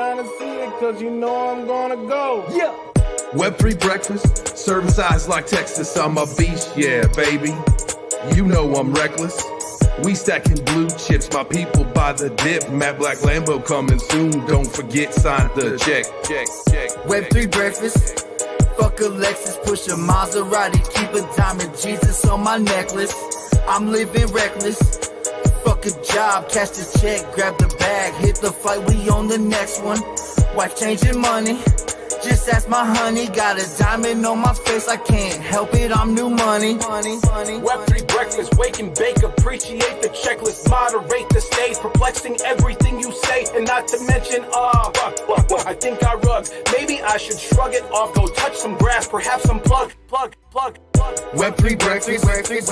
trying to see it, cause you know I'm gonna go. Yeah. Web3 breakfast, serving size like Texas. I'm a beast, yeah, baby. You know I'm reckless. We stacking blue chips, my people by the dip. Matte Black Lambo coming soon. Don't forget, sign the check. Web3 breakfast. Fuck a Lexus, push a Maserati, keep a diamond Jesus on my necklace. I'm living reckless. Fuck a job, cash the check, grab the bag, hit the fight, we on the next one. Wife changing money, just ask my honey. Got a diamond on my face, I can't help it, I'm new money. Web3 breakfast, wake and bake, appreciate the checklist, moderate the stage, perplexing everything you say, and not to mention, I think I rugged. Maybe I should shrug it off, go touch some grass, perhaps some plug. Web3 breakfast, Web3 breakfast.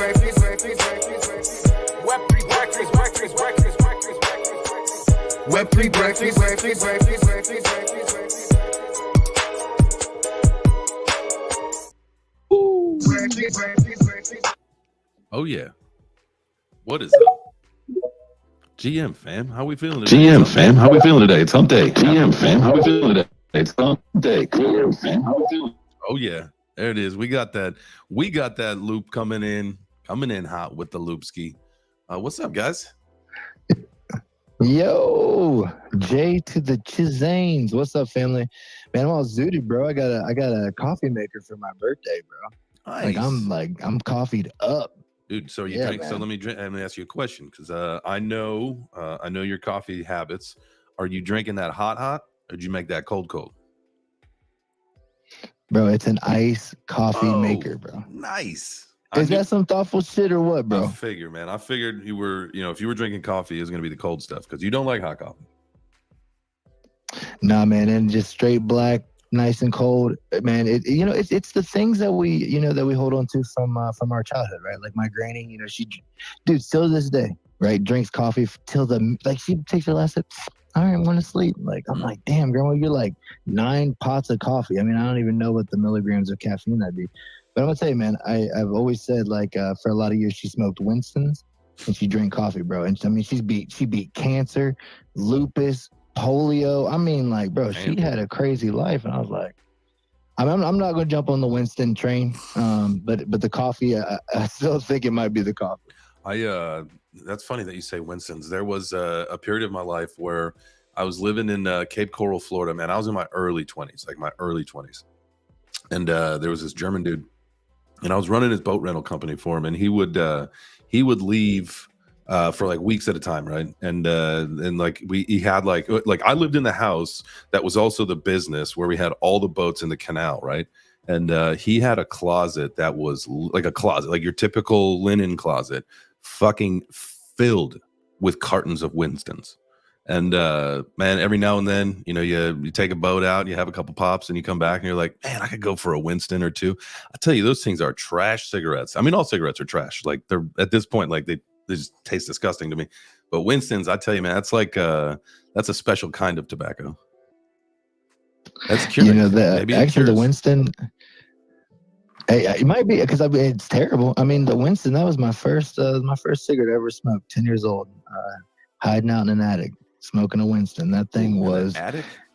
Oh yeah. What is up? GM fam, how we feeling today? GM fam, how we feeling today? It's hump day. GM fam, how we feeling today? It's hump day. GM fam, how we feeling? Oh yeah, there it is. We got that loop coming in hot with the loop ski. What's up, guys? Yo, Jay to the Chizanes. What's up, family? Man, I'm all zooted, bro. I got a coffee maker for my birthday, bro. Nice. I'm coffeeed up. Dude, so you drink. Man. So let me ask you a question, because I know your coffee habits. Are you drinking that hot, or did you make that cold? Bro, it's an ice coffee maker, bro. Nice. Is that some thoughtful shit or what, bro? I figured you were, if you were drinking coffee, it was gonna be the cold stuff, because you don't like hot coffee. Nah, man, and just straight black, nice and cold, man. It's the things that we hold on to from our childhood, right? Like my granny, she still to this day, right, drinks coffee till she takes her last sip. All right, I'm going to sleep. Like, I'm like, damn, grandma, you're like 9 pots of coffee. I mean, I don't even know what the milligrams of caffeine that'd be. But I'm gonna tell you, man, I've always said, like, for a lot of years she smoked Winston's and she drank coffee, bro. And I mean, she beat cancer, lupus, polio. I mean, like, bro, she had a crazy life. And I was like, I'm not gonna jump on the Winston train, but the coffee, I still think it might be the coffee. That's funny that you say Winston's. There was a period of my life where I was living in Cape Coral, Florida. Man, I was in my early 20s, and there was this German dude, and I was running his boat rental company for him, and he would leave for like weeks at a time, right? And like he had like I lived in the house that was also the business where we had all the boats in the canal, right? And he had a closet that was like a closet, like your typical linen closet, fucking filled with cartons of Winston's. And man, every now and then, you take a boat out, you have a couple pops, and you come back and you're like, man, I could go for a Winston or two. I tell you, those things are trash cigarettes. I mean, all cigarettes are trash. Like, they're at this point, like they just taste disgusting to me. But Winston's, I tell you, man, that's like that's a special kind of tobacco. That's curious. The Winston. It might be because it's terrible. I mean, the Winston, that was my first cigarette I ever smoked. 10 years old, hiding out in an attic, smoking a Winston. That thing was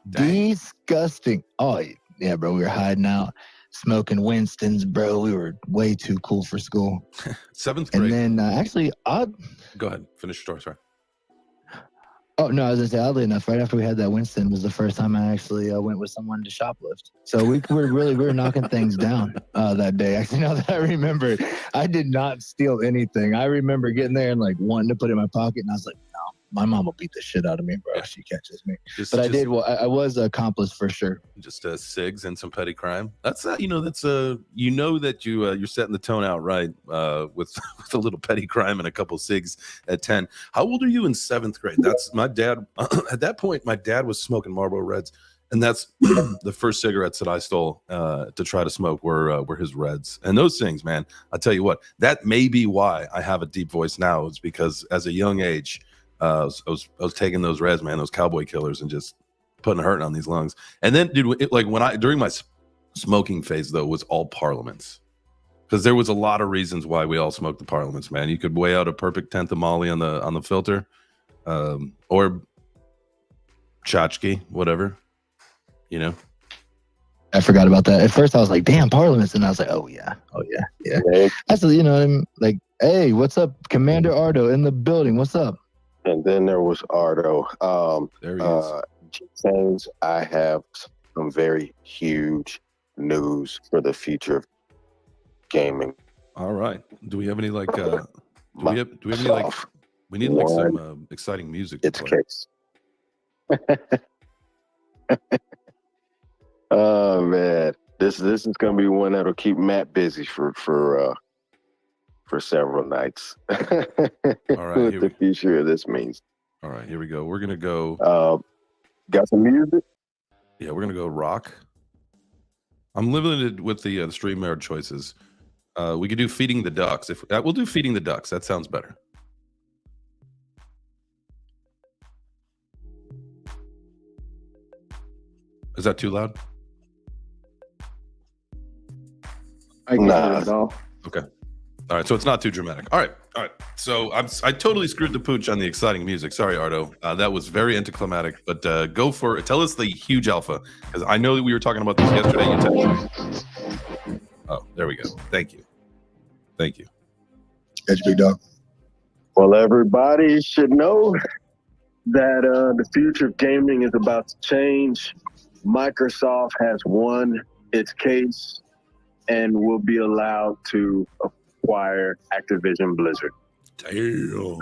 disgusting. Oh yeah, bro, we were hiding out, smoking Winstons, bro. We were way too cool for school. 7th grade. And then go ahead, finish your story. Sorry. Oh, no, I was going to say, oddly enough, right after we had that Winston was the first time I actually went with someone to shoplift. So we were knocking things down that day. Actually, now that I remember it, I did not steal anything. I remember getting there and like wanting to put it in my pocket, and I was like, no, my mom will beat the shit out of me, bro, if she catches me. I did. Well, I was an accomplice for sure. Just cigs and some petty crime. That's that you're setting the tone out right with a little petty crime and a couple cigs at 10. How old are you in 7th grade? That's my dad. At that point, my dad was smoking Marlboro Reds, and that's the first cigarettes that I stole to try to smoke were his Reds. And those things, man, I tell you what, that may be why I have a deep voice now. Is because as a young age, I was taking those Reds, man, those cowboy killers, and just putting a hurting on these lungs. And then, dude, during my smoking phase, though, was all Parliaments, because there was a lot of reasons why we all smoked the Parliaments, man. You could weigh out a perfect 10th of Molly on the filter, or tchotchke, whatever. You know. I forgot about that. At first, I was like, "Damn, Parliaments," and I was like, "Oh yeah. That's you know what I mean? Like, hey, what's up, Commander Ardo in the building? What's up?" And then there was Ardo. There he is. James, I have some very huge news for the future of gaming. All right. Do we have any like? Do we have any like? We need like some exciting music. It's case. Oh man, this is gonna be one that'll keep Matt busy for several nights. All right, what the future of this means. All right, here we go. We're gonna go. Got some music? Yeah, we're gonna go rock. I'm limited with the StreamYard choices. We could do Feeding the Ducks. If we'll do Feeding the Ducks, that sounds better. Is that too loud? I can hear it all. Okay. All right. So it's not too dramatic. All right. So I totally screwed the pooch on the exciting music. Sorry, Ardo. That was very anticlimactic. But go for it. Tell us the huge alpha, because I know that we were talking about this yesterday. You texted me. Oh, there we go. Thank you. Catch you, big dog. Well, everybody should know that the future of gaming is about to change. Microsoft has won its case and will be allowed to acquire Activision Blizzard. Damn.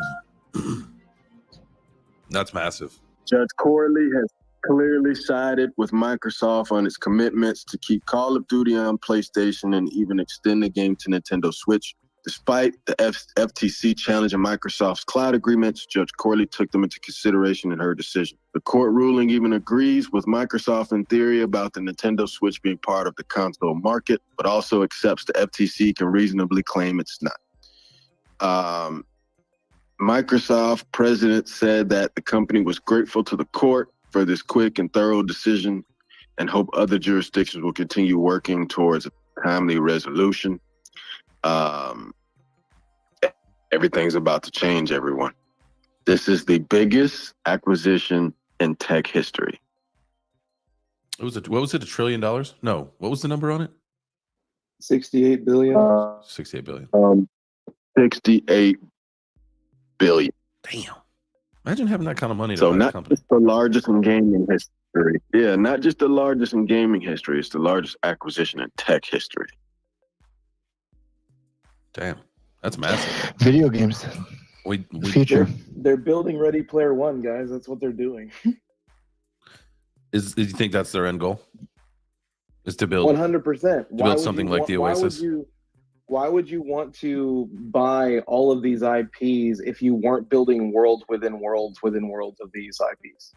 That's massive. Judge Corley has clearly sided with Microsoft on its commitments to keep Call of Duty on PlayStation and even extend the game to Nintendo Switch. Despite the FTC challenging Microsoft's cloud agreements, Judge Corley took them into consideration in her decision. The court ruling even agrees with Microsoft in theory about the Nintendo Switch being part of the console market, but also accepts the FTC can reasonably claim it's not. Microsoft president said that the company was grateful to the court for this quick and thorough decision and hope other jurisdictions will continue working towards a timely resolution. Everything's about to change, everyone. This is the biggest acquisition in tech history. What was it? $1 trillion? No. What was the number on it? 68 billion. 68 billion. 68 billion. Damn. Imagine having that kind of money to So buy a not company. just the largest in gaming history. Yeah, not just the largest in gaming history. It's the largest acquisition in tech history. Damn. That's massive. Video games. Future. They're building Ready Player One, guys. That's what they're doing. Do you think that's their end goal? Is to build 100%. build something like the Oasis? Why would you want to buy all of these IPs if you weren't building worlds within worlds within worlds of these IPs?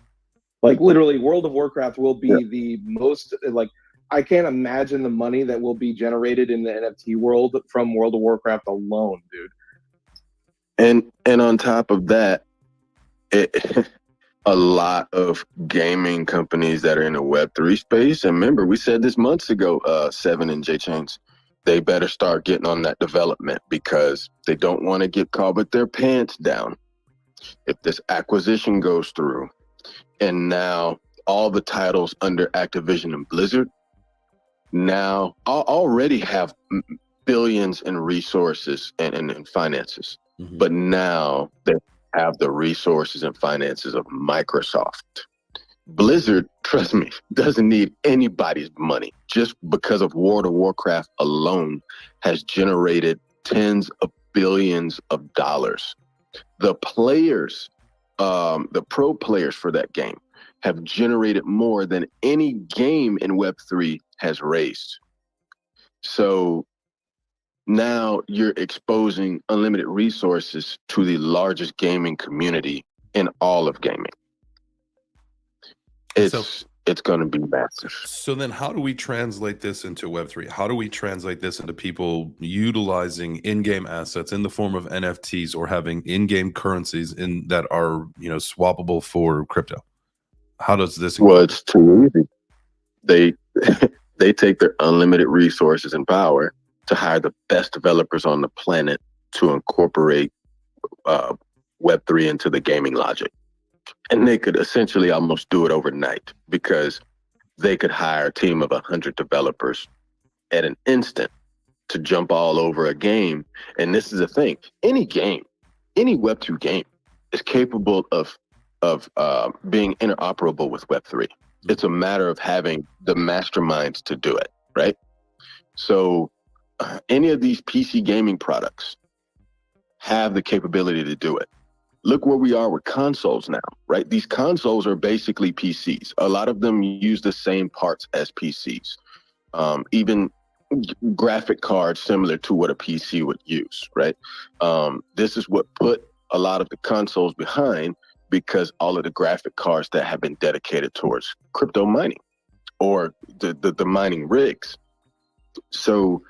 Like literally, World of Warcraft will be the most like. I can't imagine the money that will be generated in the NFT world from World of Warcraft alone, dude. And on top of that, a lot of gaming companies that are in the Web3 space, and remember, we said this months ago, Seven and J Chains, they better start getting on that development because they don't want to get caught with their pants down. If this acquisition goes through, and now all the titles under Activision and Blizzard now already have billions in resources and finances, but now they have the resources and finances of Microsoft. Blizzard, trust me, doesn't need anybody's money. Just because of World of Warcraft alone has generated tens of billions of dollars. The players, the pro players for that game have generated more than any game in Web3 has raised. So now you're exposing unlimited resources to the largest gaming community in all of gaming. It's going to be massive. So then how do we translate this into Web3? How do we translate this into people utilizing in-game assets in the form of NFTs or having in-game currencies that are, swappable for crypto? How does this? Well, it's too easy. They take their unlimited resources and power to hire the best developers on the planet to incorporate Web3 into the gaming logic. And they could essentially almost do it overnight because they could hire a team of 100 developers at an instant to jump all over a game. And this is the thing, any game, any Web2 game is capable of being interoperable with Web3. It's a matter of having the masterminds to do it, right? So any of these PC gaming products have the capability to do it. Look where we are with consoles now, right? These consoles are basically PCs. A lot of them use the same parts as PCs. Even graphic cards similar to what a PC would use, right? This is what put a lot of the consoles behind, because all of the graphic cards that have been dedicated towards crypto mining or the mining rigs. So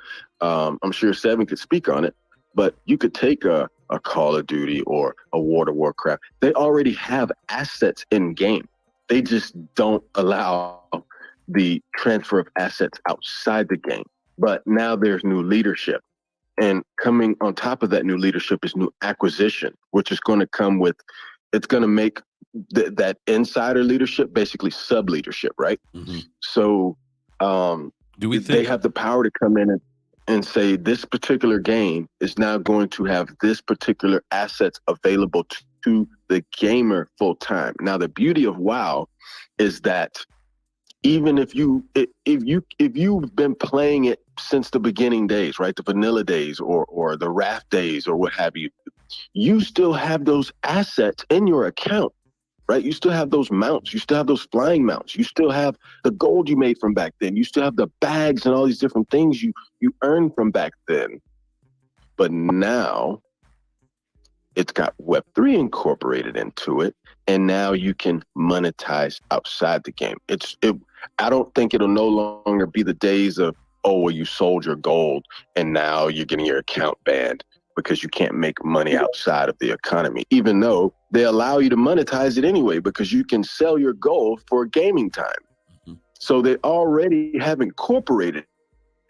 I'm sure Seven could speak on it, but you could take a Call of Duty or a World of Warcraft. They already have assets in game. They just don't allow the transfer of assets outside the game. But now there's new leadership. And coming on top of that new leadership is new acquisition, which is going to come with, it's going to make that insider leadership basically sub leadership, right? Mm-hmm. So do we think they have the power to come in and say this particular game is now going to have this particular assets available to the gamer full time? Now, the beauty of WoW is that even if you've been playing it since the beginning days, right, the vanilla days or the raft days or what have you, you still have those assets in your account, right? You still have those mounts, you still have those flying mounts, you still have the gold you made from back then, you still have the bags and all these different things you earned from back then. But now it's got Web3 incorporated into it, and now you can monetize outside the game. I don't think it'll no longer be the days of, oh, well, you sold your gold and now you're getting your account banned because you can't make money outside of the economy, even though they allow you to monetize it anyway because you can sell your gold for gaming time. Mm-hmm. So they already have incorporated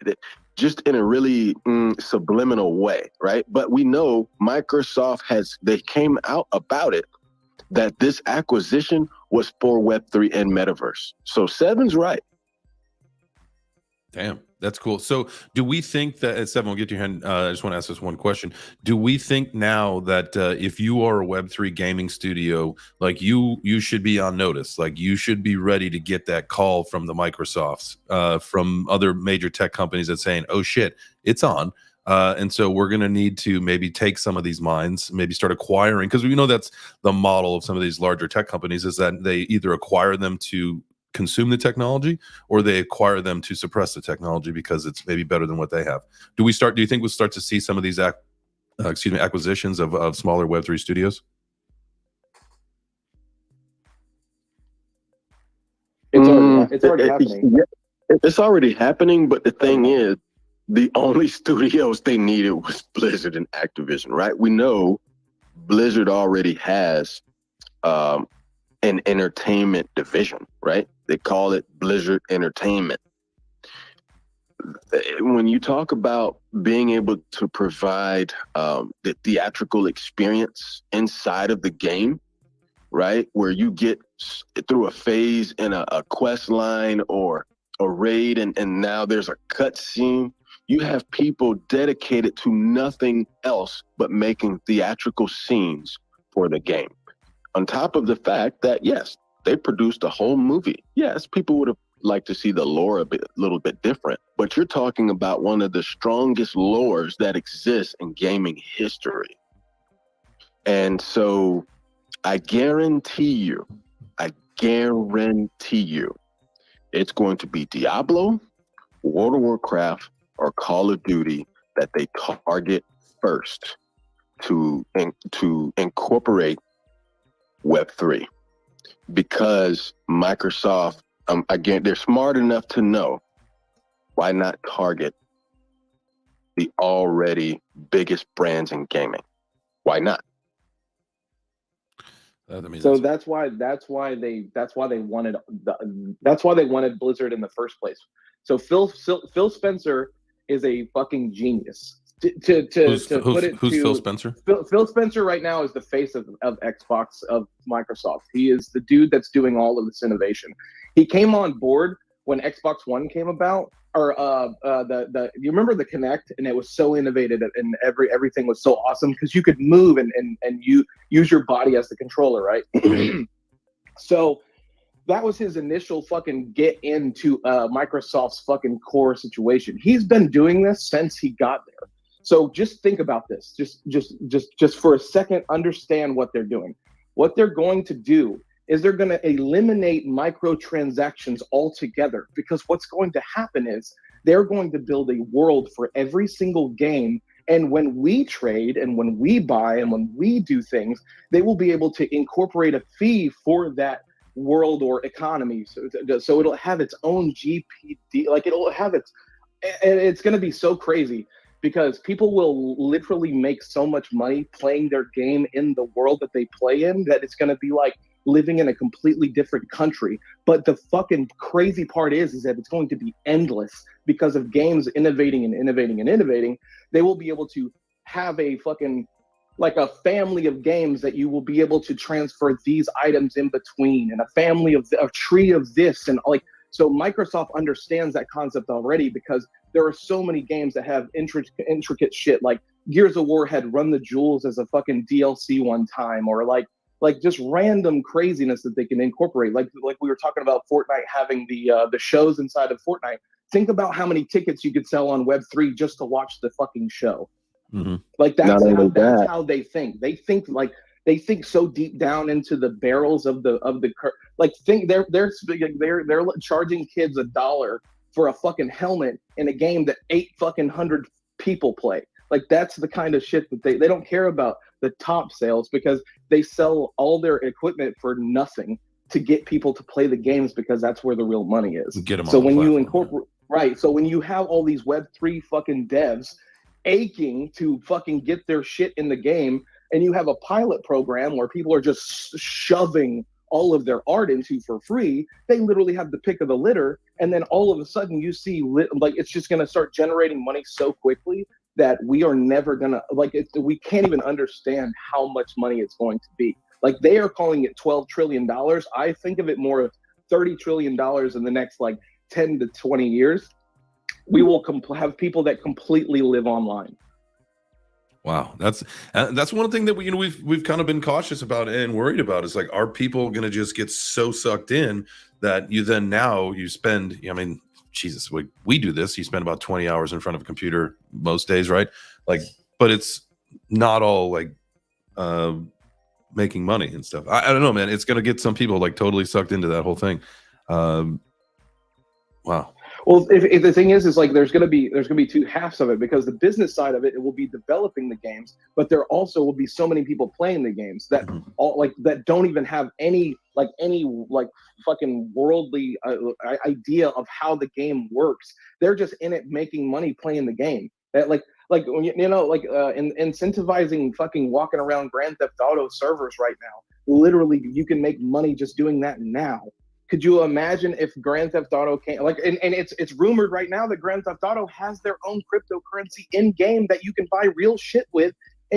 it just in a really subliminal way, right? But we know Microsoft they came out about it, that this acquisition was for Web3 and Metaverse. So Seven's right. Damn, that's cool. So do we think that, Seven, we'll get to your hand. I just want to ask this one question. Do we think now that if you are a Web3 gaming studio, like you should be on notice, like you should be ready to get that call from the Microsofts, from other major tech companies that's saying, oh shit, it's on. And so we're going to need to maybe take some of these mines, maybe start acquiring, because we know that's the model of some of these larger tech companies, is that they either acquire them to consume the technology or they acquire them to suppress the technology because it's maybe better than what they have. Do you think we'll start to see some of these acquisitions of smaller Web3 studios? It's already happening. It's already happening, but the thing is, the only studios they needed was Blizzard and Activision, right? We know Blizzard already has an entertainment division, right? They call it Blizzard Entertainment. When you talk about being able to provide the theatrical experience inside of the game, right, where you get through a phase in a quest line or a raid and now there's a cut scene, you have people dedicated to nothing else but making theatrical scenes for the game. On top of the fact that, yes, they produced a whole movie. Yes, people would have liked to see the lore a little bit different, but you're talking about one of the strongest lores that exists in gaming history. And so I guarantee you, it's going to be Diablo, World of Warcraft, or Call of Duty that they target first to incorporate Web3, because Microsoft, again, they're smart enough to know, why not target the already biggest brands in gaming? Why not? So that's why they wanted Blizzard in the first place. So Phil Spencer is a fucking genius Who's put it to Phil Spencer? Phil Spencer right now is the face of Xbox, of Microsoft. He is the dude that's doing all of this innovation. He came on board when Xbox One came about, or you remember the Kinect, and it was so innovative, and everything was so awesome because you could move and you use your body as the controller, right? So that was his initial fucking get into Microsoft's fucking core situation. He's been doing this since he got there. So just think about this. Just for a second, understand what they're doing. What they're going to do is they're going to eliminate microtransactions altogether, because what's going to happen is they're going to build a world for every single game. And when we trade and when we buy and when we do things, they will be able to incorporate a fee for that world or economy. So it'll have its own GPD, like it'll have its, and it's going to be so crazy because people will literally make so much money playing their game in the world that they play in that it's going to be like living in a completely different country. But the fucking crazy part is that it's going to be endless because of games innovating and innovating and innovating. They will be able to have a fucking, like a family of games that you will be able to transfer these items in between, and a family of a tree of this, and like, so Microsoft understands that concept already, because there are so many games that have intricate shit, like Gears of War had Run the Jewels as a fucking DLC one time, or like just random craziness that they can incorporate. Like we were talking about Fortnite having the shows inside of Fortnite. Think about how many tickets you could sell on Web3 just to watch the fucking show. Mm-hmm. Like that's how they think. They think so deep down into the barrels of the like think they're charging kids $1 for a fucking helmet in a game that 800 people play. Like that's the kind of shit that they don't care about the top sales, because they sell all their equipment for nothing to get people to play the games, because that's where the real money is. Get them so on when the you platform, incorporate right, so when you have all these Web3 fucking devs aching to fucking get their shit in the game, and you have a pilot program where people are just shoving all of their art into for free, they literally have the pick of the litter, and then all of a sudden you see like it's just going to start generating money so quickly that we are never gonna, like, we can't even understand how much money it's going to be. Like they are calling it $12 trillion. I think of it more of $30 trillion in the next like 10 to 20 years. We will have people that completely live online. Wow, that's one thing that we've kind of been cautious about and worried about, is like, are people going to just get so sucked in that you spend, I mean, Jesus, we do this. You spend about 20 hours in front of a computer most days, right? Like, but it's not all like making money and stuff. I don't know, man. It's going to get some people like totally sucked into that whole thing. Wow. Well, if the thing is like there's gonna be two halves of it, because the business side of it will be developing the games, but there also will be so many people playing the games that all like that don't even have any fucking worldly idea of how the game works. They're just in it making money playing the game. That like when incentivizing fucking walking around Grand Theft Auto servers right now. Literally, you can make money just doing that now. Could you imagine if Grand Theft Auto came, like, and it's rumored right now that Grand Theft Auto has their own cryptocurrency in game that you can buy real shit with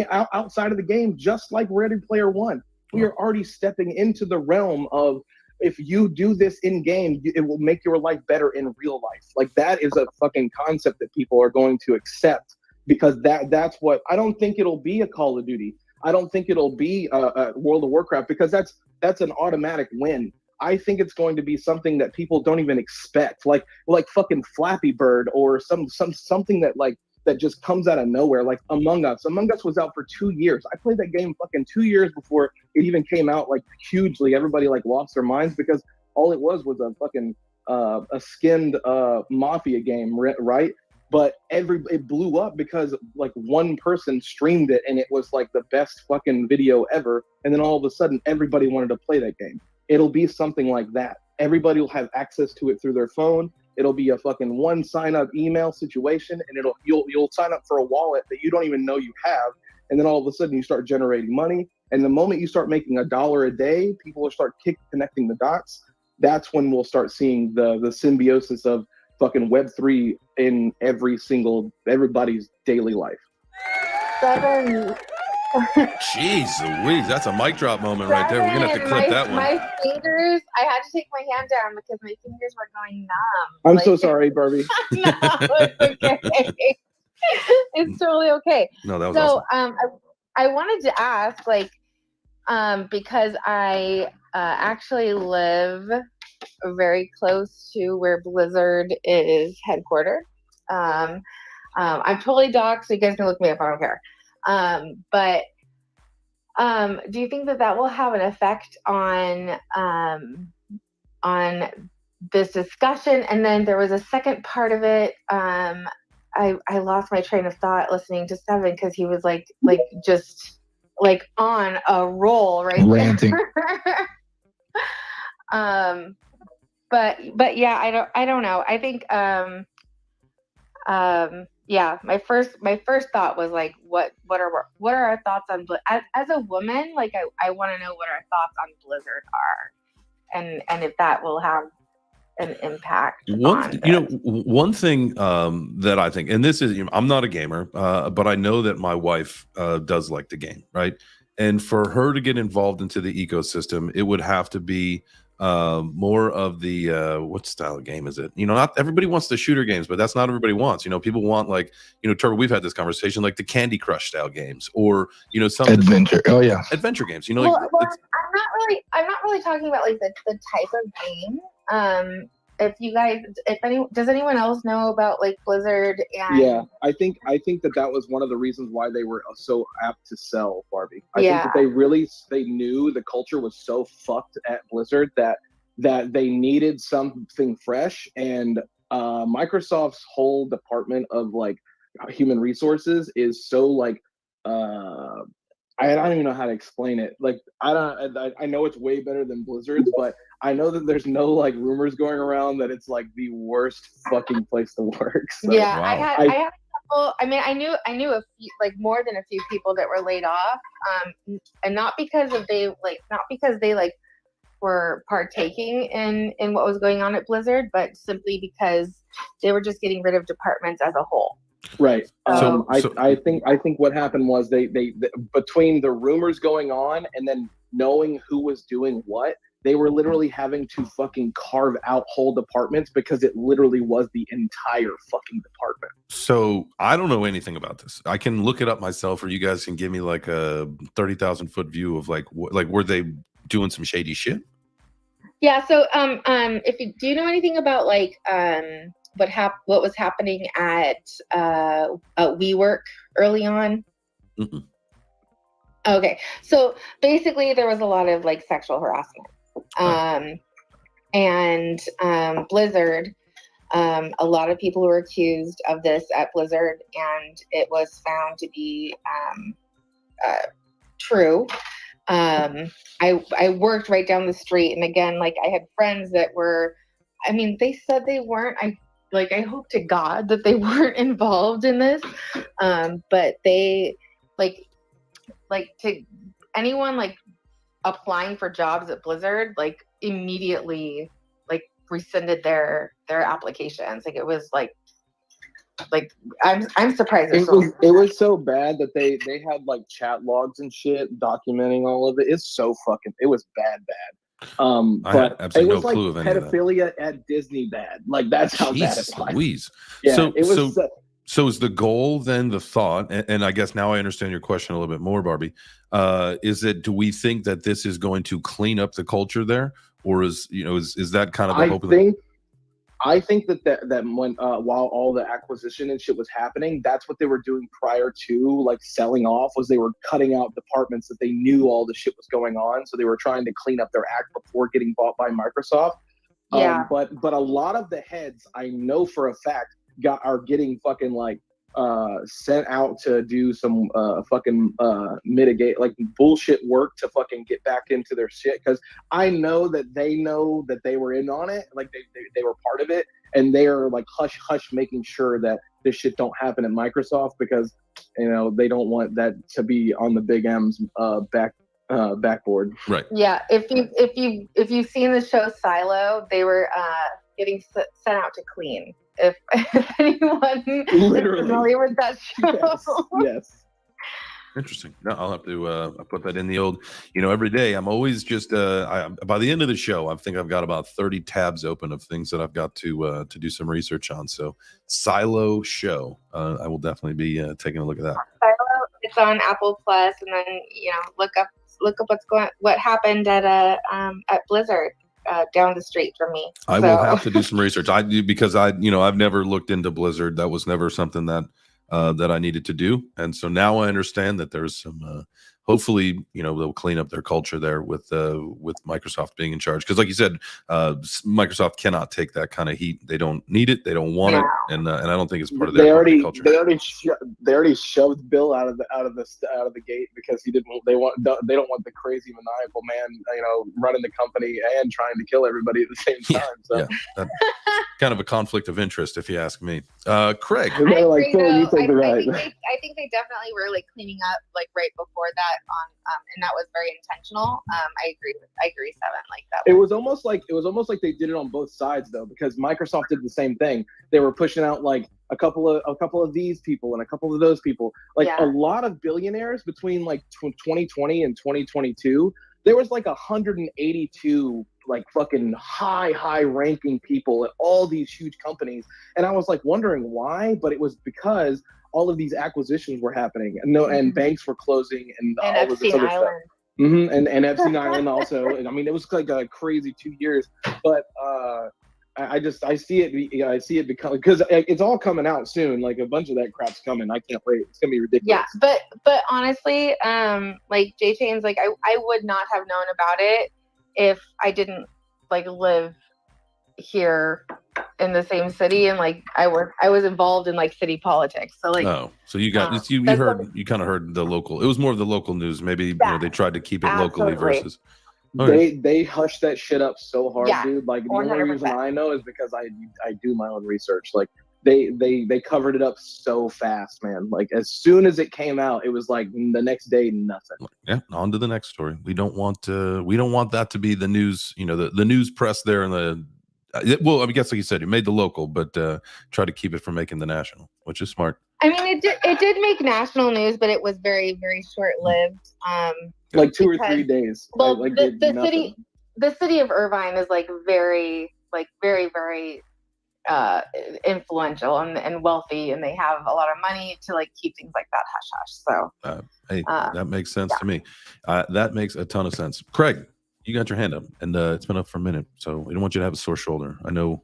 outside of the game, just like Ready Player One. We are already stepping into the realm of, if you do this in game, it will make your life better in real life. Like that is a fucking concept that people are going to accept, because that's what, I don't think it'll be a Call of Duty. I don't think it'll be a World of Warcraft, because that's an automatic win. I think it's going to be something that people don't even expect, like fucking Flappy Bird, or something that just comes out of nowhere, like Among Us. Among Us was out for 2 years. I played that game fucking 2 years before it even came out, like hugely. Everybody like lost their minds, because all it was a fucking a skinned mafia game, right? But it blew up because like one person streamed it, and it was like the best fucking video ever. And then all of a sudden, everybody wanted to play that game. It'll be something like that. Everybody will have access to it through their phone. It'll be a fucking one sign up email situation, and you'll sign up for a wallet that you don't even know you have, and then all of a sudden you start generating money. And the moment you start making $1 a day, people will start connecting the dots. That's when we'll start seeing the symbiosis of fucking Web3 in everybody's daily life. Seven. Jeez Louise, that's a mic drop moment right there. We're gonna have to clip that one. My fingers, I had to take my hand down because my fingers were going numb. I'm so sorry, Barbie. No, it's okay. It's totally okay. No, that was awesome. I wanted to ask, like, because I actually live very close to where Blizzard is headquartered. I'm totally doxxed, so you guys can look me up. I don't care. But do you think that will have an effect on this discussion? And then there was a second part of it. I lost my train of thought listening to Seven because he was just on a roll right ranting. But yeah, I don't know. I think yeah, my first thought was like, what are our thoughts on as a woman? Like, I want to know what our thoughts on Blizzard are, and if that will have an impact. One thing that I think, and this is, I'm not a gamer, but I know that my wife does like the game, right? And for her to get involved into the ecosystem, it would have to be more of the what style of game is it? Not everybody wants the shooter games, but that's not everybody wants. People want, like, Turbo, we've had this conversation, like the Candy Crush style games, or some adventure. Oh yeah, adventure games. Well, I'm not really talking about like the type of game. Does anyone else know about like Blizzard? And yeah, I think that was one of the reasons why they were so apt to sell, Barbie. I think that they knew the culture was so fucked at Blizzard that they needed something fresh, and Microsoft's whole department of like human resources is so like I don't even know how to explain it. Like, I know it's way better than Blizzard's, but I know that there's no like rumors going around that it's like the worst fucking place to work. So, yeah, wow. I had a couple. I mean, I knew a few, like more than a few people that were laid off, and not because they were partaking in what was going on at Blizzard, but simply because they were just getting rid of departments as a whole. Right. I think what happened was they between the rumors going on and then knowing who was doing what, they were literally having to fucking carve out whole departments because it literally was the entire fucking department. So I don't know anything about this. I can look it up myself, or you guys can give me like a 30,000 foot view of like were they doing some shady shit? Yeah. So do you know anything about like what was happening at WeWork early on? Mm-mm. Okay, so basically there was a lot of like sexual harassment, and Blizzard, a lot of people were accused of this at Blizzard, and it was found to be true. I worked right down the street, and again, like I had friends that were, I mean, they said they weren't. I hope to God that they weren't involved in this, but they like to anyone like applying for jobs at Blizzard, like immediately like rescinded their applications. Like it was like I'm surprised. It was so bad that they had like chat logs and shit documenting all of it. It was bad. But it was like pedophilia at Disney bad. Like that's how bad it was. Louise. Yeah, it was. So is the goal then the thought? And I guess now I understand your question a little bit more, Barbie. Do we think that this is going to clean up the culture there, or is that kind of the hope? I think that when while all the acquisition and shit was happening, that's what they were doing prior to like selling off, was they were cutting out departments that they knew all the shit was going on. So they were trying to clean up their act before getting bought by Microsoft. Yeah. But a lot of the heads I know for a fact are getting fucking like sent out to do some fucking mitigate like bullshit work to fucking get back into their shit, because I know that they were in on it, like they were part of it, and they are like hush making sure that this shit don't happen at Microsoft, because they don't want that to be on the Big M's backboard. Right. Yeah. If you've seen the show Silo, they were getting sent out to clean. If anyone is familiar with that show. Yes. Interesting. No, I'll have to I'll put that in the old, every day. I'm always just by the end of the show, I think I've got about 30 tabs open of things that I've got to do some research on. So Silo Show, I will definitely be taking a look at that. Silo, it's on Apple Plus, and then look up what happened at Blizzard down the street from me. I will have to do some research. I do because I've never looked into Blizzard. That was never something that I needed to do, and so now I understand that there's some. Hopefully, they'll clean up their culture there with Microsoft being in charge. Because, like you said, Microsoft cannot take that kind of heat. They don't need it. They don't want it, and I don't think it's part of their culture. They already shoved Bill out of the gate because they don't want the crazy maniacal man, running the company and trying to kill everybody at the same time. So. Yeah, kind of a conflict of interest, if you ask me. Craig, I think they definitely were cleaning up right before that. And that was very intentional. I agree, Seven. That. It was almost like they did it on both sides though, because Microsoft did the same thing. They were pushing out a couple of these people and a couple of those people. A lot of billionaires between 2020 and 2022. There was 182 fucking high ranking people at all these huge companies, and I was wondering why, but it was because all of these acquisitions were happening, and banks were closing, and all of this other stuff. And Epstein Island also. And I mean, it was a crazy 2 years, but I see it become, because it's all coming out soon. A bunch of that crap's coming. I can't wait. It's gonna be ridiculous. Yeah, but honestly, J-Chain's I would not have known about it if I didn't live here in the same city, and I was involved in city politics. So so you got you kind of heard the local. It was more of the local news. Maybe they tried to keep it locally versus. They hushed that shit up so hard, dude. The 100%. only reason I know is because I do my own research. They covered it up so fast, man. As soon as it came out, it was the next day, nothing. Yeah, on to the next story. We don't want that to be the news. The news press there and the. Well, I guess like you said, you made the local, but try to keep it from making the national, which is smart. I mean, it did make national news, but it was very, very short-lived. 2 or 3 days. Well, the city of Irvine is very, very, very influential and wealthy, and they have a lot of money to keep things like that hush hush. So that makes sense to me. That makes a ton of sense. Craig, you got your hand up, and it's been up for a minute, so we don't want you to have a sore shoulder. I know.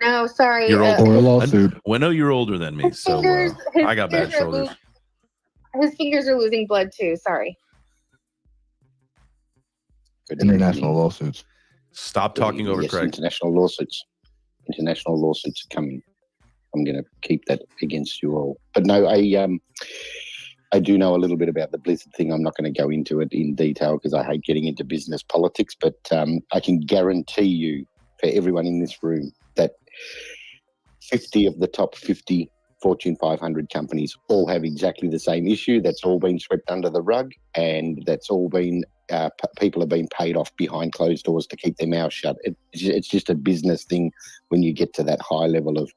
No, sorry. You're old. Or a lawsuit. I know you're older than me, so I got bad shoulders. His fingers are losing blood too. Sorry. International lawsuits. Stop talking over Craig. International lawsuits are coming. I'm going to keep that against you all. But no, I do know a little bit about the Blizzard thing. I'm not going to go into it in detail because I hate getting into business politics, but I can guarantee you, for everyone in this room, that 50 of the top 50 Fortune 500 companies all have exactly the same issue. That's all been swept under the rug, and that's all been people have been paid off behind closed doors to keep their mouths shut. It's just a business thing when you get to that high level of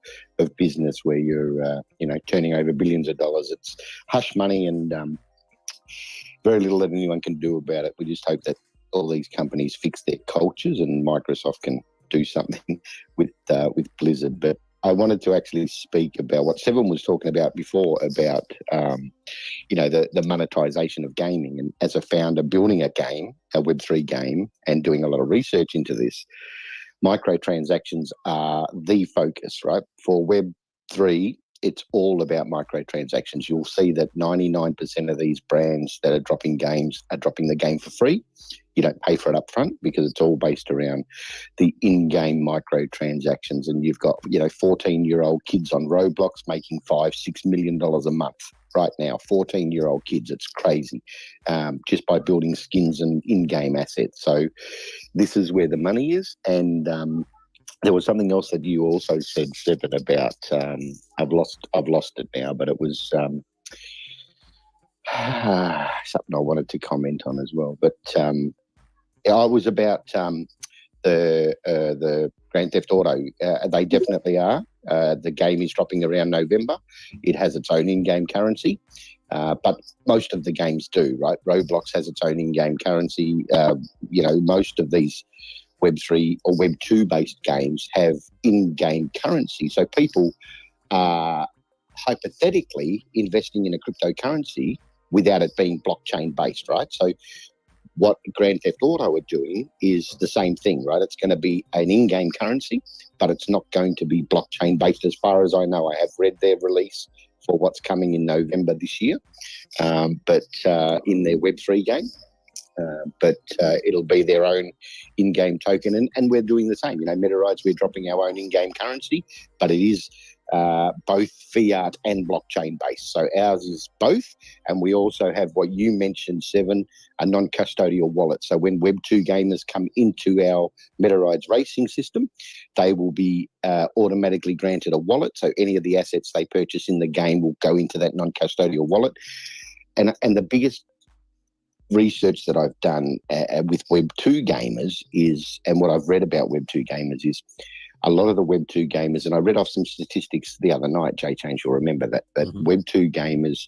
business where you're turning over billions of dollars. It's hush money, and very little that anyone can do about it. We just hope that all these companies fix their cultures, and Microsoft can do something with Blizzard. But I wanted to actually speak about what Seven was talking about before, about the monetization of gaming. And as a founder building a game, a Web3 game, and doing a lot of research into this, microtransactions are the focus, right? For Web3, it's all about microtransactions. You'll see that 99% of these brands that are dropping games are dropping the game for free. You don't pay for it up front because it's all based around the in-game microtransactions. And you've got, 14-year-old kids on Roblox making $5-6 million a month right now. 14-year-old kids, it's crazy, just by building skins and in-game assets. So this is where the money is. And there was something else that you also said, Seven, about I've lost it now, but it was something I wanted to comment on as well. But I was about the Grand Theft Auto. They definitely are. The game is dropping around November. It has its own in-game currency, but most of the games do, right? Roblox has its own in-game currency. Most of these Web3 or Web2 based games have in-game currency. So people are hypothetically investing in a cryptocurrency without it being blockchain based, right? So what Grand Theft Auto are doing is the same thing, right? It's going to be an in-game currency, but it's not going to be blockchain based as far as I know. I have read their release for what's coming in November this year, but in their Web3 game. But it'll be their own in-game token, and we're doing the same. MetaRides, we're dropping our own in-game currency, but it is both fiat and blockchain based. So ours is both, and we also have what you mentioned, Seven, a non-custodial wallet. So when Web2 gamers come into our MetaRides racing system, they will be automatically granted a wallet. So any of the assets they purchase in the game will go into that non-custodial wallet. And the biggest research that I've done with Web2 gamers is, and what I've read about Web2 gamers is, a lot of the Web2 gamers, and I read off some statistics the other night, Jay Change, you'll remember that Web2 gamers,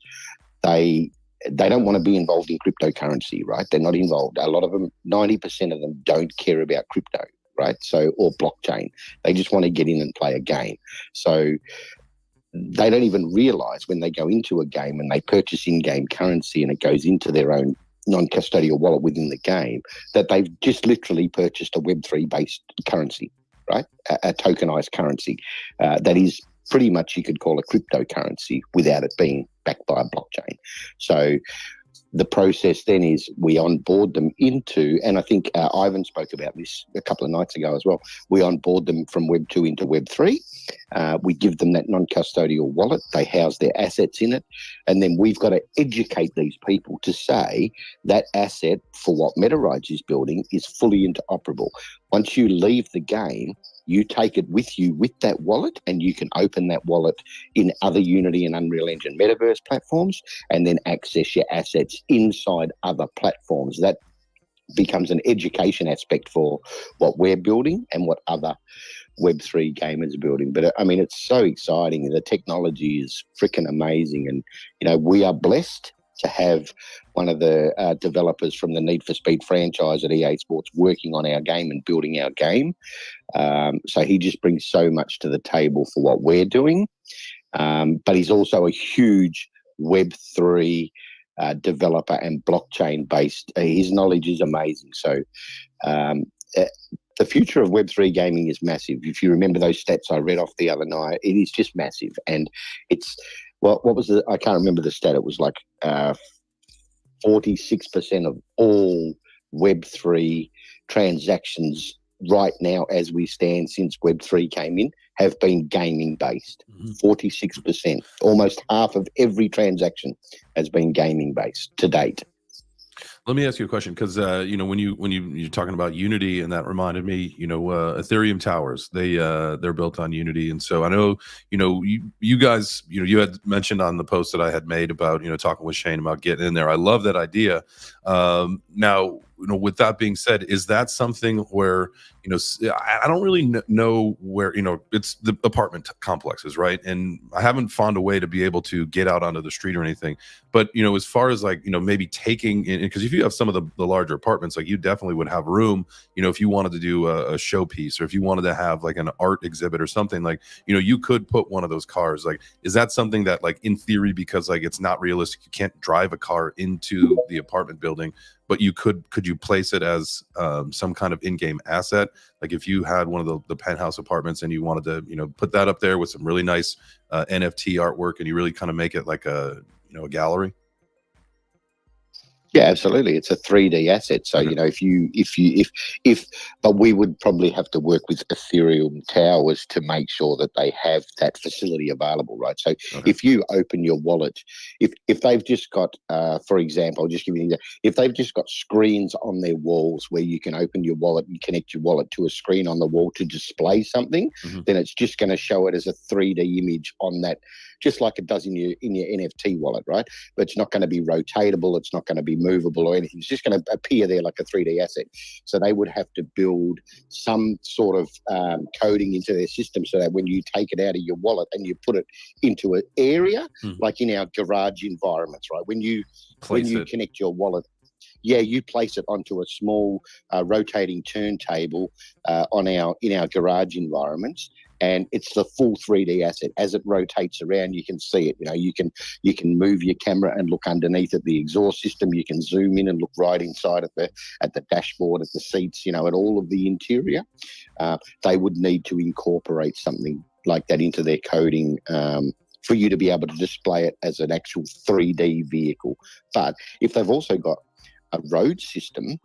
they don't want to be involved in cryptocurrency, right? They're not involved. A lot of them, 90% of them don't care about crypto, right? So, or blockchain. They just want to get in and play a game. So they don't even realize when they go into a game and they purchase in-game currency and it goes into their own non-custodial wallet within the game, that they've just literally purchased a Web3 based currency, right? A tokenized currency that is pretty much, you could call a cryptocurrency without it being backed by a blockchain. So the process then is we onboard them into, and I think Ivan spoke about this a couple of nights ago as well, we onboard them from Web 2 into Web 3. We give them that non-custodial wallet. They house their assets in it. And then we've got to educate these people to say that asset for what MetaRides is building is fully interoperable. Once you leave the game, you take it with you with that wallet, and you can open that wallet in other Unity and Unreal Engine metaverse platforms and then access your assets inside other platforms. That becomes an education aspect for what we're building and what other Web3 gamers are building. But I mean, it's so exciting. The technology is freaking amazing. And, we are blessed to have one of the developers from the Need for Speed franchise at EA Sports working on our game and building our game. So he just brings so much to the table for what we're doing. But he's also a huge Web3 developer and blockchain based. His knowledge is amazing. So the future of Web3 gaming is massive. If you remember those stats I read off the other night, it is just massive. And it's, what was I can't remember the stat. It was like 46% of all Web3 transactions right now as we stand since Web3 came in have been gaming based. 46%. Almost half of every transaction has been gaming based to date. Let me ask you a question, because when you're talking about Unity, and that reminded me, Ethereum towers, they're built on Unity, and so I know you guys, you had mentioned on the post that I had made about talking with Shane about getting in there. I love that idea. Now, with that being said, is that something where I don't really know where it's the apartment complexes, right? And I haven't found a way to be able to get out onto the street or anything. But as far as maybe taking, because if you have some of the larger apartments, like you definitely would have room, if you wanted to do a showpiece, or if you wanted to have like an art exhibit or something, you could put one of those cars. Like, is that something that, like, in theory, because it's not realistic, you can't drive a car into the apartment building, but could you place it as some kind of in-game asset? Like if you had one of the penthouse apartments and you wanted to, put that up there with some really nice NFT artwork, and you really kind of make it like a gallery. Yeah, absolutely. It's a 3D asset. So, but we would probably have to work with Ethereum towers to make sure that they have that facility available, right? So if you open your wallet, if they've just got, for example, I'll just give you an example. If they've just got screens on their walls where you can open your wallet and connect your wallet to a screen on the wall to display something, then it's just going to show it as a 3D image on that, just like it does in your NFT wallet, right? But it's not going to be rotatable. It's not going to be movable or anything. It's just going to appear there like a 3D asset. So they would have to build some sort of coding into their system so that when you take it out of your wallet and you put it into an area, like in our garage environments, right? When you connect your wallet, you place it onto a small rotating turntable in our garage environments, and it's the full 3D asset. As it rotates around, you can see it. You can move your camera and look underneath at the exhaust system. You can zoom in and look right inside at the dashboard, at the seats, at all of the interior. They would need to incorporate something like that into their coding for you to be able to display it as an actual 3D vehicle. But if they've also got a road system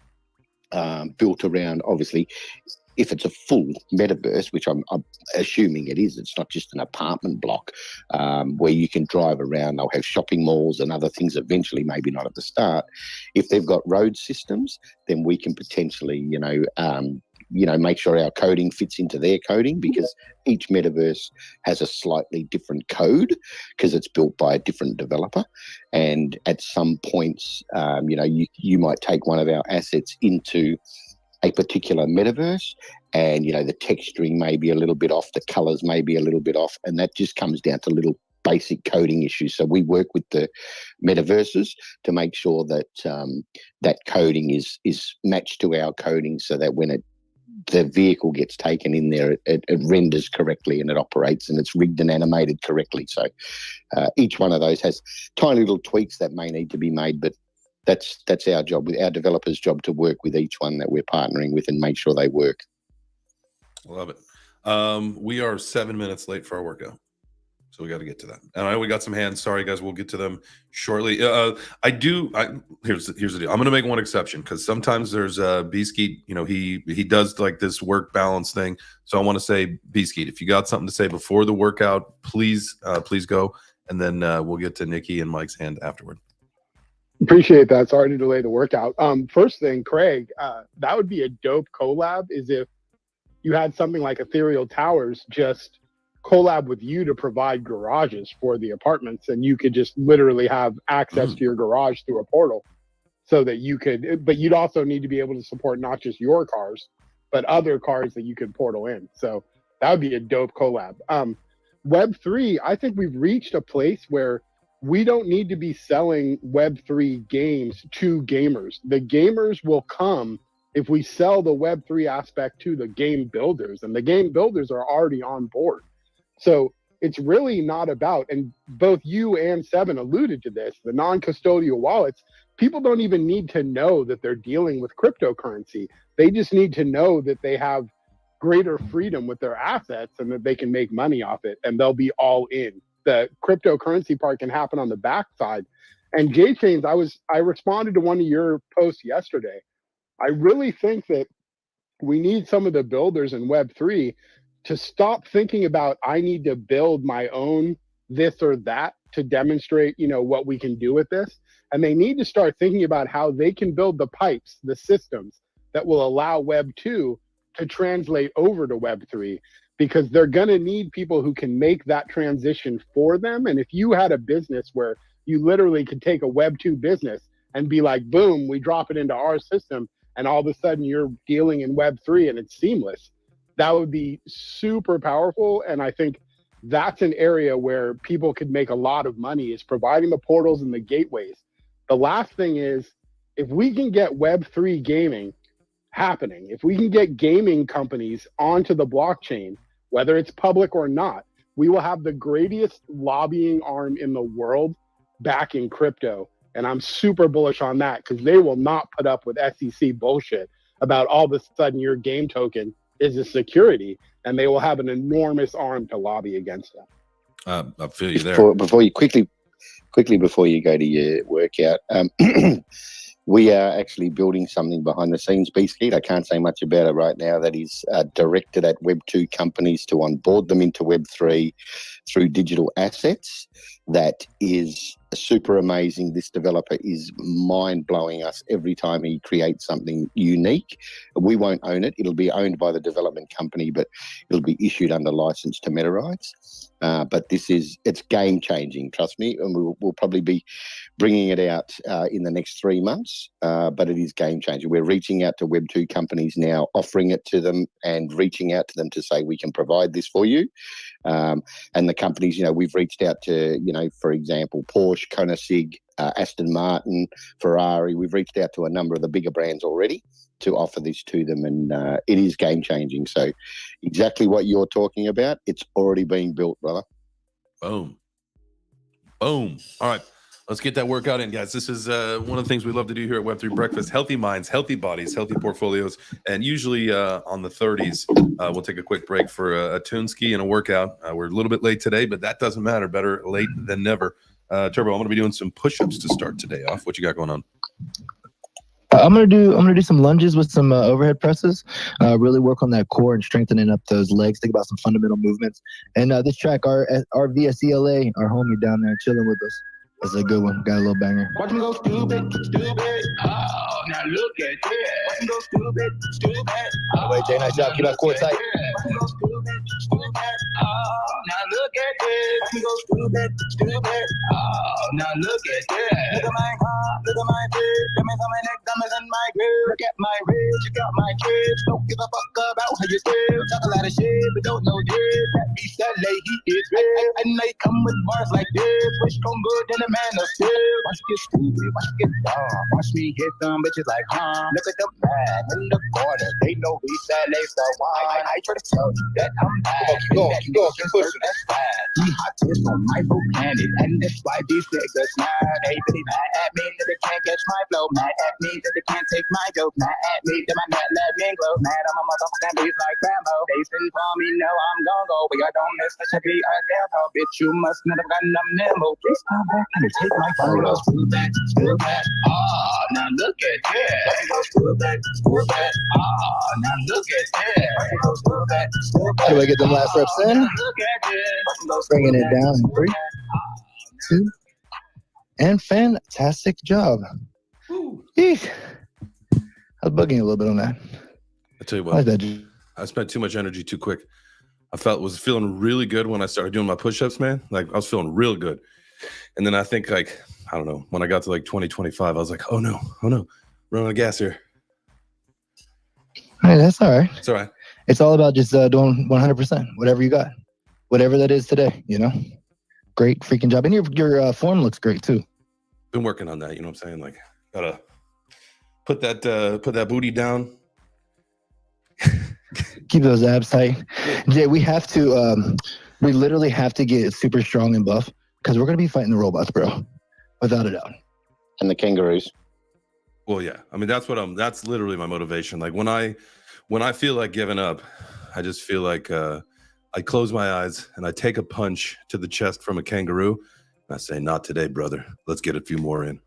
built around, obviously, if it's a full metaverse, which I'm assuming it is, it's not just an apartment block where you can drive around. They'll have shopping malls and other things eventually, maybe not at the start. If they've got road systems, then we can potentially, make sure our coding fits into their coding, because each metaverse has a slightly different code because it's built by a different developer. And at some points, you might take one of our assets into a particular metaverse, and the texturing may be a little bit off, the colors may be a little bit off, and that just comes down to little basic coding issues. So we work with the metaverses to make sure that that coding is matched to our coding, so that when the vehicle gets taken in there, it renders correctly and it operates and it's rigged and animated correctly. So each one of those has tiny little tweaks that may need to be made, but that's our job, with our developers' job, to work with each one that we're partnering with and make sure they work. Love it. We are 7 minutes late for our workout, so we got to get to that. And I know we got some hands. Sorry, guys. We'll get to them shortly. Here's the deal. I'm going to make one exception, because sometimes there's B-Skeet. He does like this work balance thing. So I want to say, B-Skeet, if you got something to say before the workout, please go, and then we'll get to Nikki and Mike's hand afterward. Appreciate that. Sorry to delay the workout. First thing, Craig, that would be a dope collab, is if you had something like Ethereal Towers just collab with you to provide garages for the apartments, and you could just literally have access to your garage through a portal, so that you could, but you'd also need to be able to support not just your cars, but other cars that you could portal in. So that would be a dope collab. Web3, I think we've reached a place where we don't need to be selling Web3 games to gamers. The gamers will come if we sell the Web3 aspect to the game builders, and the game builders are already on board. So it's really not about, and both you and Seven alluded to this, the non-custodial wallets. People don't even need to know that they're dealing with cryptocurrency. They just need to know that they have greater freedom with their assets and that they can make money off it, and they'll be all in. The cryptocurrency part can happen on the backside. And J-Chains, I responded to one of your posts yesterday. I really think that we need some of the builders in Web3 to stop thinking about, I need to build my own this or that to demonstrate, what we can do with this. And they need to start thinking about how they can build the pipes, the systems that will allow Web2 to translate over to Web3, because they're going to need people who can make that transition for them. And if you had a business where you literally could take a Web2 business and be like, boom, we drop it into our system, and all of a sudden you're dealing in Web3 and it's seamless, that would be super powerful. And I think that's an area where people could make a lot of money, is providing the portals and the gateways. The last thing is, if we can get Web3 gaming happening, if we can get gaming companies onto the blockchain, whether it's public or not, we will have the greatest lobbying arm in the world back in crypto. And I'm super bullish on that, because they will not put up with SEC bullshit about all of a sudden your game token is a security, and they will have an enormous arm to lobby against them. I feel you there. Before you quickly before you go to your workout, we are actually building something behind the scenes, B-Skeet. I can't say much about it right now. That is directed at Web2 companies to onboard them into Web3 through digital assets that is super amazing. This developer is mind-blowing us every time he creates something unique. We won't own it. It'll be owned by the development company, but it'll be issued under license to Meta Rights. But it's game-changing, trust me, and we'll probably be bringing it out in the next 3 months, but it is game-changing. We're reaching out to Web2 companies now, offering it to them and reaching out to them to say, we can provide this for you. And the companies, we've reached out to, for example, Porsche, Koenigsegg, Aston Martin, Ferrari. We've reached out to a number of the bigger brands already to offer this to them, and it is game-changing. So exactly what you're talking about, it's already being built, brother. Boom. All right. Let's get that workout in, guys. This is one of the things we love to do here at Web3 Breakfast. Healthy minds, healthy bodies, healthy portfolios. And usually on the 30s, we'll take a quick break for a tune ski and a workout. We're a little bit late today, but that doesn't matter. Better late than never. Turbo, I'm going to be doing some push-ups to start today off. What you got going on? I'm gonna do some lunges with some overhead presses. Really work on that core and strengthening up those legs. Think about some fundamental movements. And this track, our VSELA, our homie down there chilling with us. That's a good one. Got a little banger. Watch me go stupid. Oh, now look at that. Watch me go stupid. Wait, Jay, nice job. Keep that core tight. Watch me go stupid. Oh, now look at this. Watch me go stupid. Oh, now look at that. Look at my heart, look at my face. Got me on my neck, diamonds in my grill. Look at my wrist, check out my kids. Don't give a fuck about how you feel. Talk a lot of shit, but don't know this. That beast that lady is real. And they come with bars like this. Wish come good, then man of steel. Watch me get stupid, watch me get dumb. Watch me hit them bitches like, look at them mad in the corner. They know we said they so wide. I try to tell you that I'm bad. Keep going, that's bad. The hottest on my whole planet, and that's why these niggas mad. They really mad at me that they can't catch my flow. Mad at me that they can't take my dope. Mad at me that my net let me glow. Mad on my motherfucking beats like Rambo. They send for me, know I'm gon' go. But I don't miss such a beat a damn hoe. Bitch, you must never got no nimble. Please come back and take my photos. Screw back. Oh, now look at that. Screw back. Oh, now look at that. Screw back. How do I get them last reps in? Look at this. Bringing it down in 3, 2, and fantastic job. Eesh. I was bugging you a little bit on that. I tell you Why is what, that? I spent too much energy too quick. Was feeling really good when I started doing my push-ups, man. Like I was feeling real good. And then I think I don't know, when I got to like 2025, I was like, oh no, running out of gas here. Hey, that's all right. It's all right. It's all about just doing 100%, whatever you got, whatever that is today, Great freaking job. And your form looks great too. Been working on that, you know what I'm saying? Like, gotta put that booty down. Keep those abs tight. Jay, we literally have to get super strong and buff because we're going to be fighting the robots, bro. Without a doubt. And the kangaroos. Well, yeah. I mean, that's literally my motivation. Like when I feel like giving up, I just feel like I close my eyes and I take a punch to the chest from a kangaroo. And I say, not today, brother. Let's get a few more in.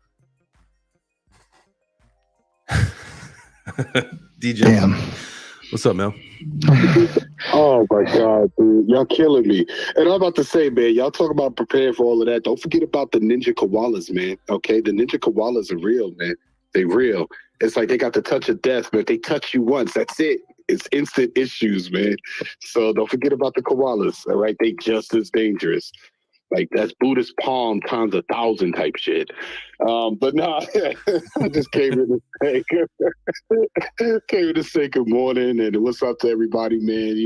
DJ. Damn. What's up, Mel? Oh my God, dude. Y'all killing me. And I'm about to say, man, y'all talk about preparing for all of that. Don't forget about the ninja koalas, man. Okay, the ninja koalas are real, man. They real. It's like they got the touch of death, but if they touch you once, that's it. It's instant issues, man. So don't forget about the koalas, all right? They just as dangerous. Like that's Buddhist palm times 1,000 type shit. But no, I just came in to say good morning and what's up to everybody, man.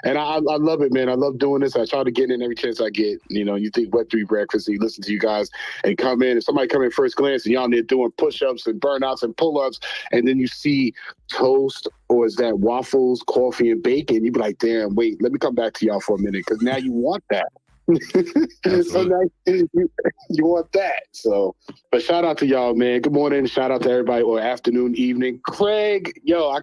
And I love it, man. I love doing this. I try to get in every chance I get. You think Web3 Breakfast, you listen to you guys and come in. If somebody come in first glance and y'all there doing push-ups and burnouts and pull-ups, and then you see toast or is that waffles, coffee, and bacon, you be like, damn, wait, let me come back to y'all for a minute because now you want that. So now you want that. So, but shout out to y'all, man. Good morning. Shout out to everybody, or afternoon, evening. Craig, yo, I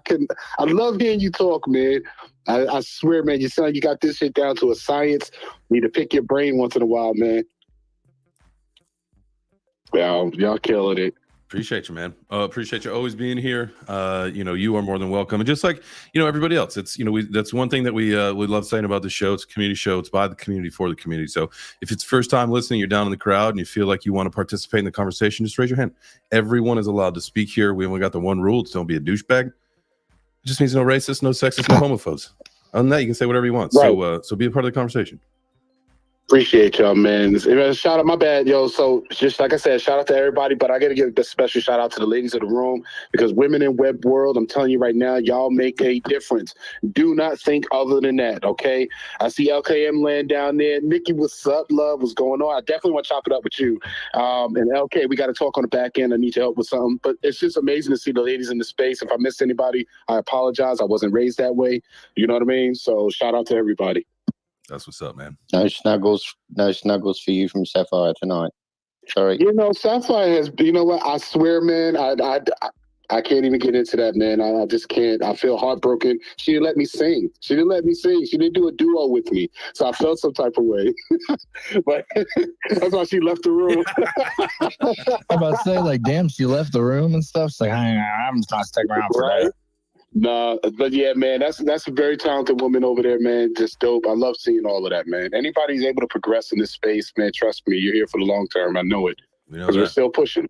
love hearing you talk, man. I swear, man, you sound like you got this shit down to a science. Need to pick your brain once in a while, man. Well, y'all killing it. Appreciate you, man. Appreciate you always being here. You are more than welcome. And just like, everybody else, it's, that's one thing that we love saying about the show. It's a community show. It's by the community for the community. So if it's first time listening, you're down in the crowd and you feel like you want to participate in the conversation, just raise your hand. Everyone is allowed to speak here. We only got the one rule. It's don't be a douchebag. It just means no racist, no sexist, no homophobes. Other than that, you can say whatever you want. Right. So be a part of the conversation. Appreciate y'all, man. Shout out, my bad, yo. So just like I said, shout out to everybody, but I got to give a special shout out to the ladies of the room, because women in web world, I'm telling you right now, y'all make a difference. Do not think other than that, okay? I see LKM laying down there. Nikki, what's up, love? What's going on? I definitely want to chop it up with you. And LK, we got to talk on the back end. I need your help with something. But it's just amazing to see the ladies in the space. If I missed anybody, I apologize. I wasn't raised that way. You know what I mean? So shout out to everybody. That's what's up, man. No snuggles for you from Sapphire tonight. Sorry. Sapphire has, what? I swear, man, I can't even get into that, man. I just can't. I feel heartbroken. She didn't let me sing. She didn't do a duo with me. So I felt some type of way. But that's why she left the room. I'm about to say, like, damn, she left the room and stuff. It's like, I'm just not sticking around for that. No, but yeah, man, that's a very talented woman over there, man. Just dope. I love seeing all of that, man. Anybody's able to progress in this space, man, trust me, you're here for the long term. I know it. Because we're still pushing.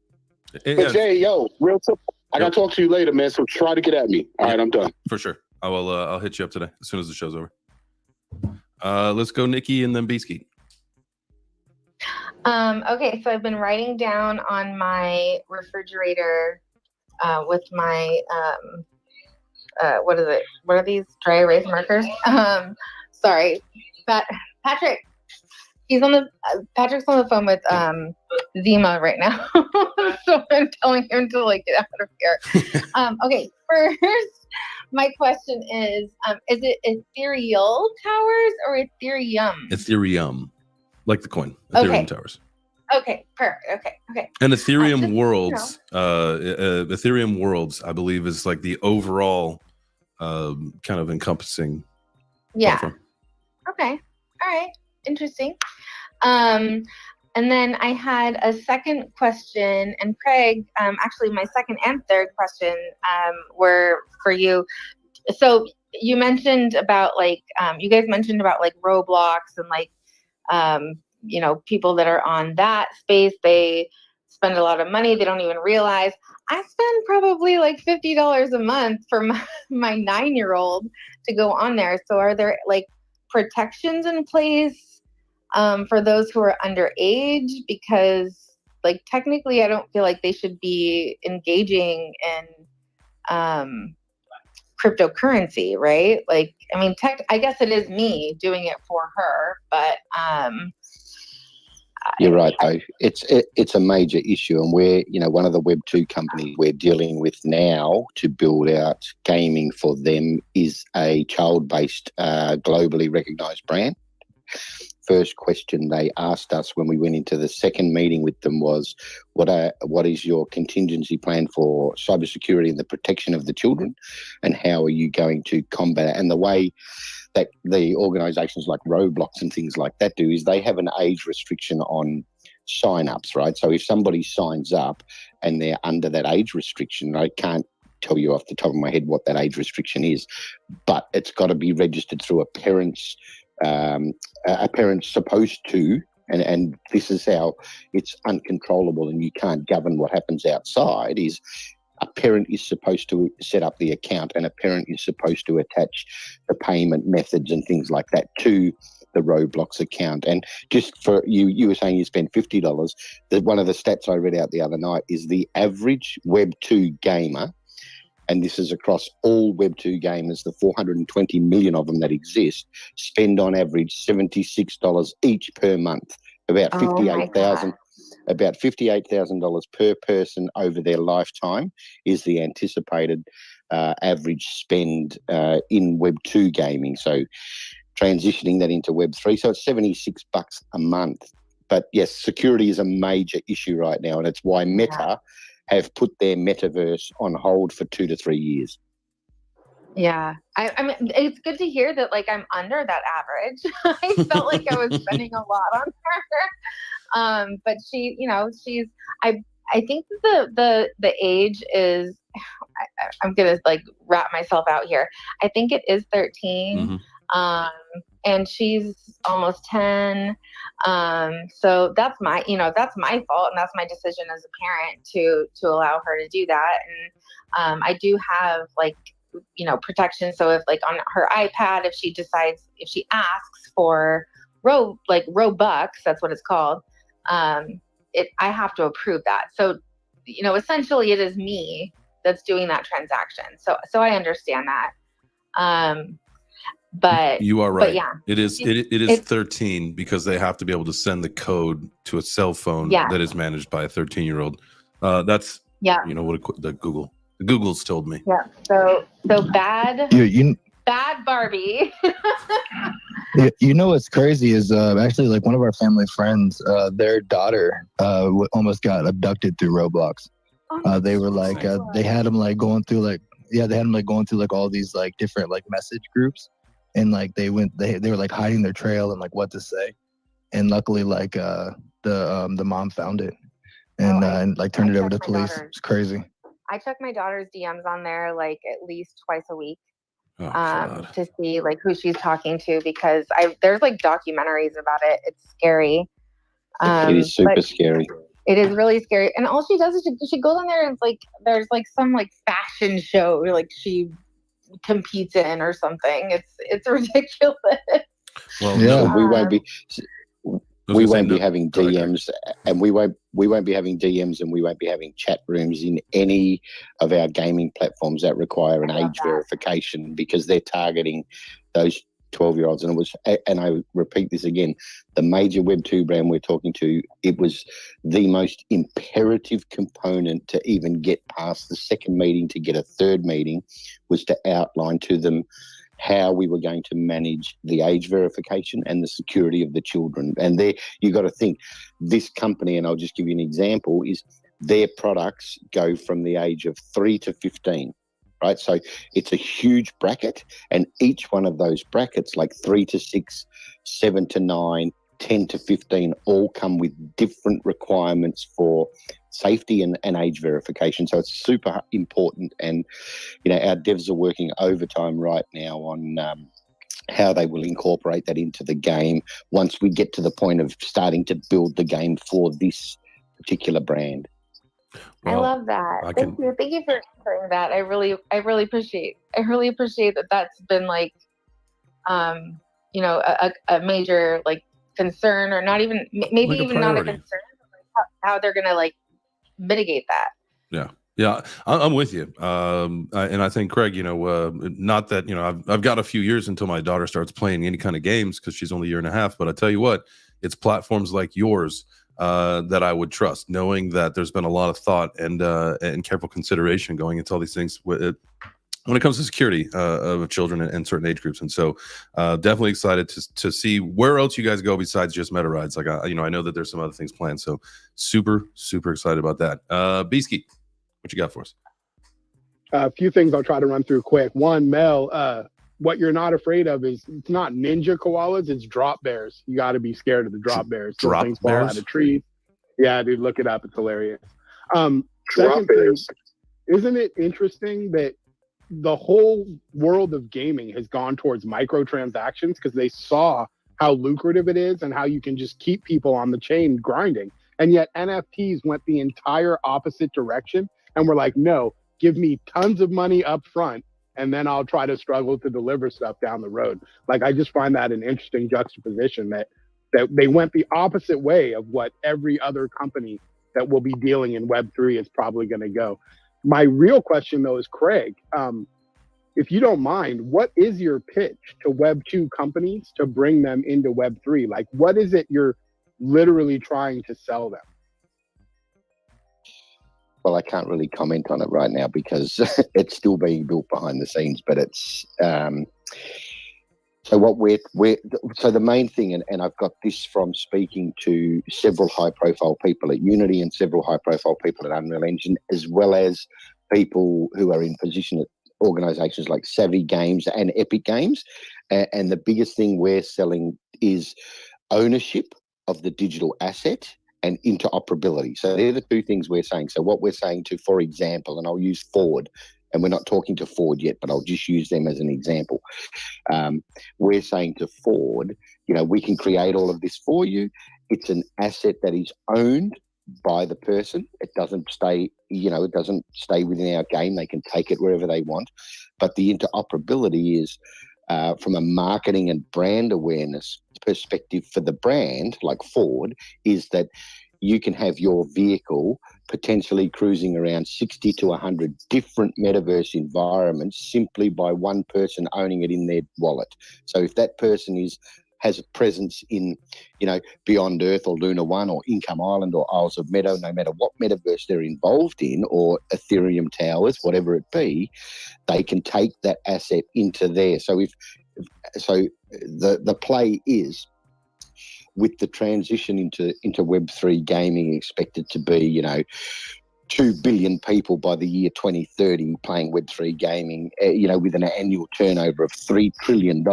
But Jay, yo, real tip. I got to talk to you later, man, so try to get at me. All right, I'm done. For sure. I'll hit you up today as soon as the show's over. Let's go Nikki and then Beasky. Okay, so I've been writing down on my refrigerator with my what is it? What are these dry erase markers? Sorry, Patrick. Patrick's on the phone with Zima right now, so I'm telling him to get out of here. Okay, first, my question is it ethereal towers or Ethereum? Ethereum, like the coin. Ethereum towers. Okay, perfect. Okay. And Ethereum Worlds, Ethereum Worlds, I believe, is like the overall kind of encompassing. Yeah. Platform. Okay. All right. Interesting. And then I had a second question, and Craig, actually my second and third question were for you. So you mentioned about you guys mentioned about Roblox and people that are on that space, they spend a lot of money. They don't even realize. I spend probably $50 a month for my 9-year-old to go on there. So are there protections in place for those who are underage? Because technically I don't feel like they should be engaging in cryptocurrency, right? I guess it is me doing it for her, but you're right, though. It's a major issue, and we're one of the Web2 companies we're dealing with now to build out gaming for them is a child-based, globally recognised brand. First question they asked us when we went into the second meeting with them was, what is your contingency plan for cybersecurity and the protection of the children, and how are you going to combat it? And the way that the organisations like Roblox and things like that do is they have an age restriction on sign-ups, right? So if somebody signs up and they're under that age restriction, I can't tell you off the top of my head what that age restriction is, but it's got to be registered through a parent's supposed to, and this is how it's uncontrollable and you can't govern what happens outside, is a parent is supposed to set up the account and a parent is supposed to attach the payment methods and things like that to the Roblox account. And just for you were saying you spend $50. One of the stats I read out the other night is the average Web2 gamer, and this is across all Web2 gamers, the 420 million of them that exist, spend on average $76 each per month, about $58,000. About $58,000 per person over their lifetime is the anticipated average spend in Web2 gaming. So transitioning that into Web3, so it's $76 a month. But yes, security is a major issue right now, and it's why Meta have put their metaverse on hold for 2 to 3 years. Yeah, I mean, it's good to hear that I'm under that average. I felt like I was spending a lot on her. But she, I think the age is. I'm gonna like wrap myself out here. I think it is 13, and she's almost 10. So that's my fault, and that's my decision as a parent to allow her to do that. And I do have like protection. So if like on her iPad, if she asks for Robux, that's what it's called. I have to approve that. So essentially, it is me that's doing that transaction. So I understand that. But you are right. But yeah, it is 13 because they have to be able to send the code to a cell phone that is managed by a 13-year-old. That's what the Google's told me. Yeah. So bad. Bad Barbie. You know what's crazy is actually like one of our family friends, their daughter almost got abducted through Roblox. They were like they had him like going through like all these like different like message groups, and like they were like hiding their trail and like what to say, and luckily like the mom found it and like turned it over to the police. It's crazy. I check my daughter's DMs on there like at least twice a week. To see like who she's talking to, because there's like documentaries about it. It's scary. It is super scary. It is really scary. And all she does is she goes on there and it's like there's like some like fashion show like she competes in or something. It's ridiculous. Well, yeah, we won't be having DMs, and we won't be having DMs, and we won't be having chat rooms in any of our gaming platforms that require an age verification, because they're targeting those 12-year-olds. And I repeat this again, the major Web2 brand we're talking to, it was the most imperative component to even get past the second meeting, to get a third meeting, was to outline to them how we were going to manage the age verification and the security of the children. And there, you got to think, this company, and I'll just give you an example, is their products go from the age of 3 to 15, right? So it's a huge bracket, and each one of those brackets, like 3 to 6, 7 to 9, 10 to 15, all come with different requirements for safety and age verification. So it's super important. And, our devs are working overtime right now on how they will incorporate that into the game once we get to the point of starting to build the game for this particular brand. Well, I love that. Thank you for sharing that. I really appreciate that. That's been like, a major like concern, or not even maybe like even not a concern, but like how they're gonna like mitigate that. Yeah, I'm with you. And I think, Craig, not that, I've got a few years until my daughter starts playing any kind of games, because she's only a year and a half. But I tell you what, it's platforms like yours that I would trust, knowing that there's been a lot of thought and careful consideration going into all these things when it comes to security of children and certain age groups. And so definitely excited to see where else you guys go besides just meta rides. Like, I know that there's some other things planned. So super, super excited about that. Beasky, what you got for us? A few things I'll try to run through quick. One, Mel, what you're not afraid of is it's not ninja koalas, it's drop bears. You got to be scared of the drop bears. Drop things bears? fall out of trees. Yeah, dude, look it up. It's hilarious. Drop bears. Isn't it interesting that the whole world of gaming has gone towards microtransactions because they saw how lucrative it is and how you can just keep people on the chain grinding. And yet NFTs went the entire opposite direction, and we're like, no, give me tons of money up front, and then I'll try to struggle to deliver stuff down the road. Like, I just find that an interesting juxtaposition that they went the opposite way of what every other company that will be dealing in Web3 is probably going to go. My real question, though, is, Craig, if you don't mind, what is your pitch to Web2 companies to bring them into Web3? Like, what is it you're literally trying to sell them? Well, I can't really comment on it right now because it's still being built behind the scenes. But it's so the main thing, and I've got this from speaking to several high-profile people at Unity and several high-profile people at Unreal Engine, as well as people who are in position at organizations like Savvy Games and Epic Games. And the biggest thing we're selling is ownership of the digital asset and interoperability. So they're the two things we're saying. So what we're saying to, for example, and I'll use Ford, and we're not talking to Ford yet, but I'll just use them as an example. We're saying to Ford, we can create all of this for you. It's an asset that is owned by the person. It doesn't stay, it doesn't stay within our game. They can take it wherever they want. But the interoperability is from a marketing and brand awareness perspective for the brand, like Ford, is that you can have your vehicle potentially cruising around 60 to 100 different metaverse environments simply by one person owning it in their wallet. So if that person has a presence in, Beyond Earth or Luna One or Income Island or Isles of Meadow, no matter what metaverse they're involved in, or Ethereum towers, whatever it be, they can take that asset into there. So the play is, with the transition into Web3 gaming expected to be, 2 billion people by the year 2030 playing Web3 gaming, with an annual turnover of $3 trillion,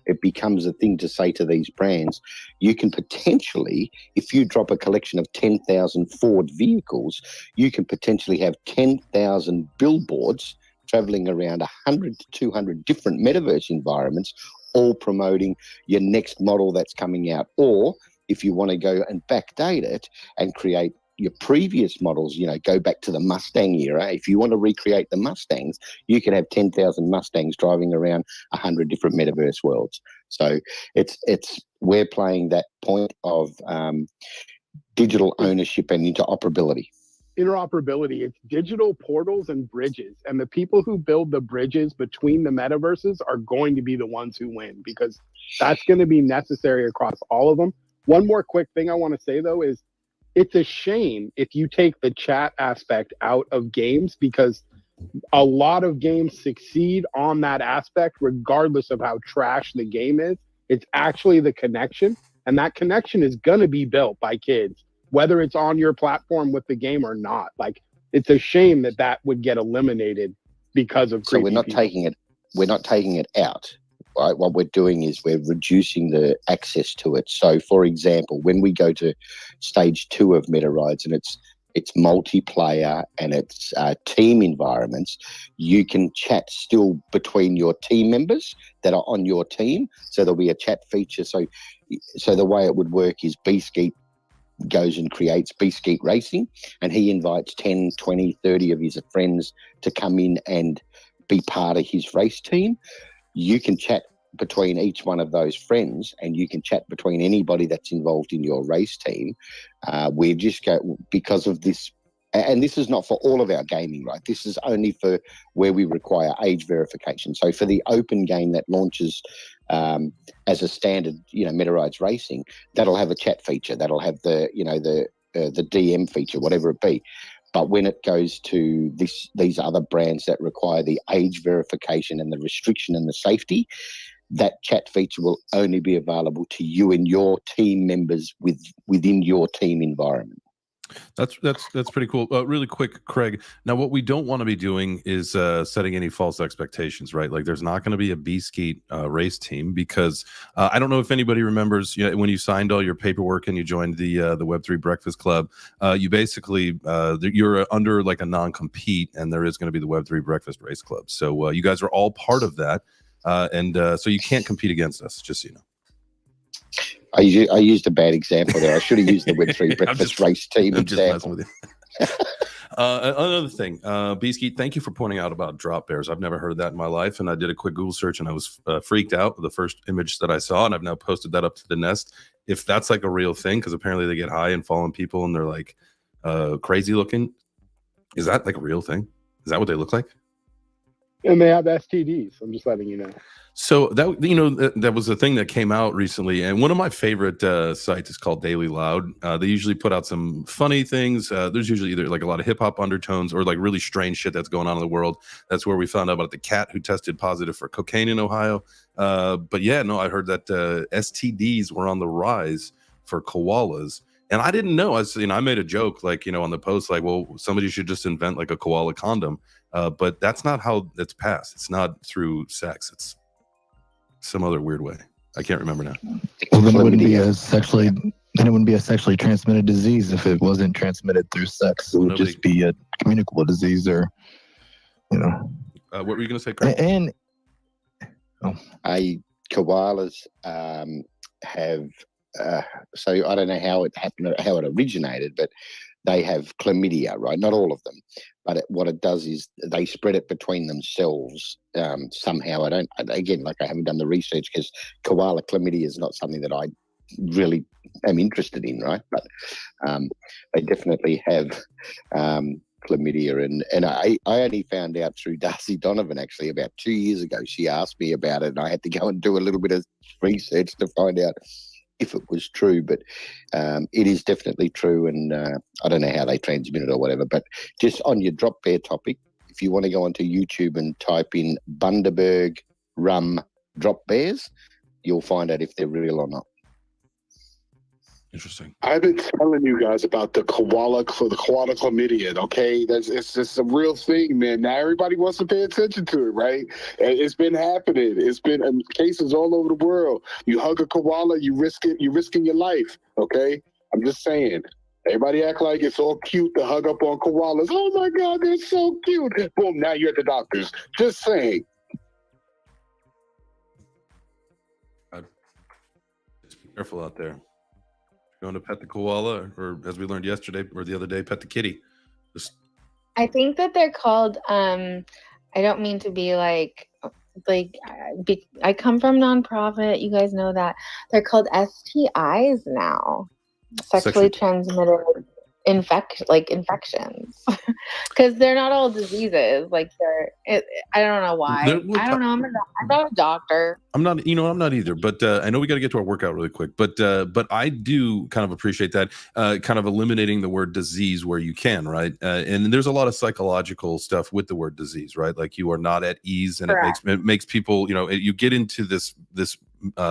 it becomes a thing to say to these brands, you can potentially, if you drop a collection of 10,000 Ford vehicles, you can potentially have 10,000 billboards traveling around 100 to 200 different metaverse environments, all promoting your next model that's coming out. Or if you want to go and backdate it and create your previous models, go back to the Mustang era. If you want to recreate the Mustangs, you can have 10,000 Mustangs driving around 100 different metaverse worlds. So we're playing that point of digital ownership and interoperability. Interoperability, it's digital portals and bridges, and the people who build the bridges between the metaverses are going to be the ones who win, because that's going to be necessary across all of them. One more quick thing I want to say, though, is it's a shame if you take the chat aspect out of games, because a lot of games succeed on that aspect regardless of how trash the game is. It's actually the connection, and that connection is going to be built by kids, whether it's on your platform with the game or not. Like, it's a shame that would get eliminated because of so we're not people. taking it out, right? What we're doing is we're reducing the access to it. So for example, when we go to stage 2 of meta rides, and it's multiplayer and it's team environments, you can chat still between your team members that are on your team. So there'll be a chat feature. So the way it would work is Beaskeet goes and creates Beaskeet Racing, and he invites 10, 20, 30 of his friends to come in and be part of his race team. You can chat between each one of those friends, and you can chat between anybody that's involved in your race team. We just go, because of this, and this is not for all of our gaming, right? This is only for where we require age verification. So for the open game that launches as a standard, Meta Rides Racing, that'll have a chat feature, that'll have the DM feature, whatever it be. But when it goes to these other brands that require the age verification and the restriction and the safety, that chat feature will only be available to you and your team members within your team environment. That's pretty cool. Really quick, Craig. Now, what we don't want to be doing is setting any false expectations, right? Like, there's not going to be a Beaskeet race team, because I don't know if anybody remembers, when you signed all your paperwork and you joined the Web3 Breakfast Club, you basically you're under like a non-compete, and there is going to be the Web3 Breakfast Race Club. So you guys are all part of that, and so you can't compete against us, just so you know. I used a bad example there. I should have used the Web3 Breakfast Race Team example. Just messing with you. Another thing, Beaskeet, thank you for pointing out about drop bears. I've never heard of that in my life, and I did a quick Google search, and I was freaked out with the first image that I saw, and I've now posted that up to the nest. If that's like a real thing, because apparently they get high and fall on people, and they're like crazy looking. Is that like a real thing? Is that what they look like? And they have STDs. I'm just letting you know. So that was a thing that came out recently, and one of my favorite sites is called Daily Loud. They usually put out some funny things. There's usually either like a lot of hip hop undertones or like really strange shit that's going on in the world. That's where we found out about the cat who tested positive for cocaine in Ohio. But yeah, no, I heard that STDs were on the rise for koalas. And I didn't know. I made a joke, like, on the post, like, well, somebody should just invent like a koala condom. But that's not how it's passed. It's not through sex. It's some other weird way. I can't remember now. Well, then it wouldn't be a sexually Then it wouldn't be a sexually transmitted disease if it wasn't transmitted through sex. It would just be a communicable disease, or what were you going to say, Craig? And koalas have. So I don't know how it happened, how it originated, but they have chlamydia, right? Not all of them, but what it does is they spread it between themselves somehow. I haven't done the research because koala chlamydia is not something that I really am interested in, right? But they definitely have chlamydia, and I only found out through Darcy Donovan actually about 2 years ago. She asked me about it, and I had to go and do a little bit of research to find out if it was true, but it is definitely true, and I don't know how they transmit it or whatever. But just on your drop bear topic, if you want to go onto YouTube and type in Bundaberg rum drop bears, you'll find out if they're real or not. Interesting. I've been telling you guys about the koala chlamydia, okay? It's just a real thing, man. Now everybody wants to pay attention to it, right? And it's been happening. It's been in cases all over the world. You hug a koala, you're risking your life, okay? I'm just saying. Everybody act like it's all cute to hug up on koalas. Oh my God, they're so cute. Boom, now you're at the doctor's. Just saying. Just be careful out there. Going to pet the koala, or as we learned yesterday or the other day, pet the kitty. I think that they're called. I don't mean to be like I come from nonprofit. You guys know that they're called STIs now, sexually transmitted infections, because they're not all diseases. Like I don't know why. I don't know. I'm not a doctor. I'm not either, but I know we got to get to our workout really quick, but I do kind of appreciate that, kind of eliminating the word disease where you can, right? And there's a lot of psychological stuff with the word disease, right? Like you are not at ease, and it makes people, you get into this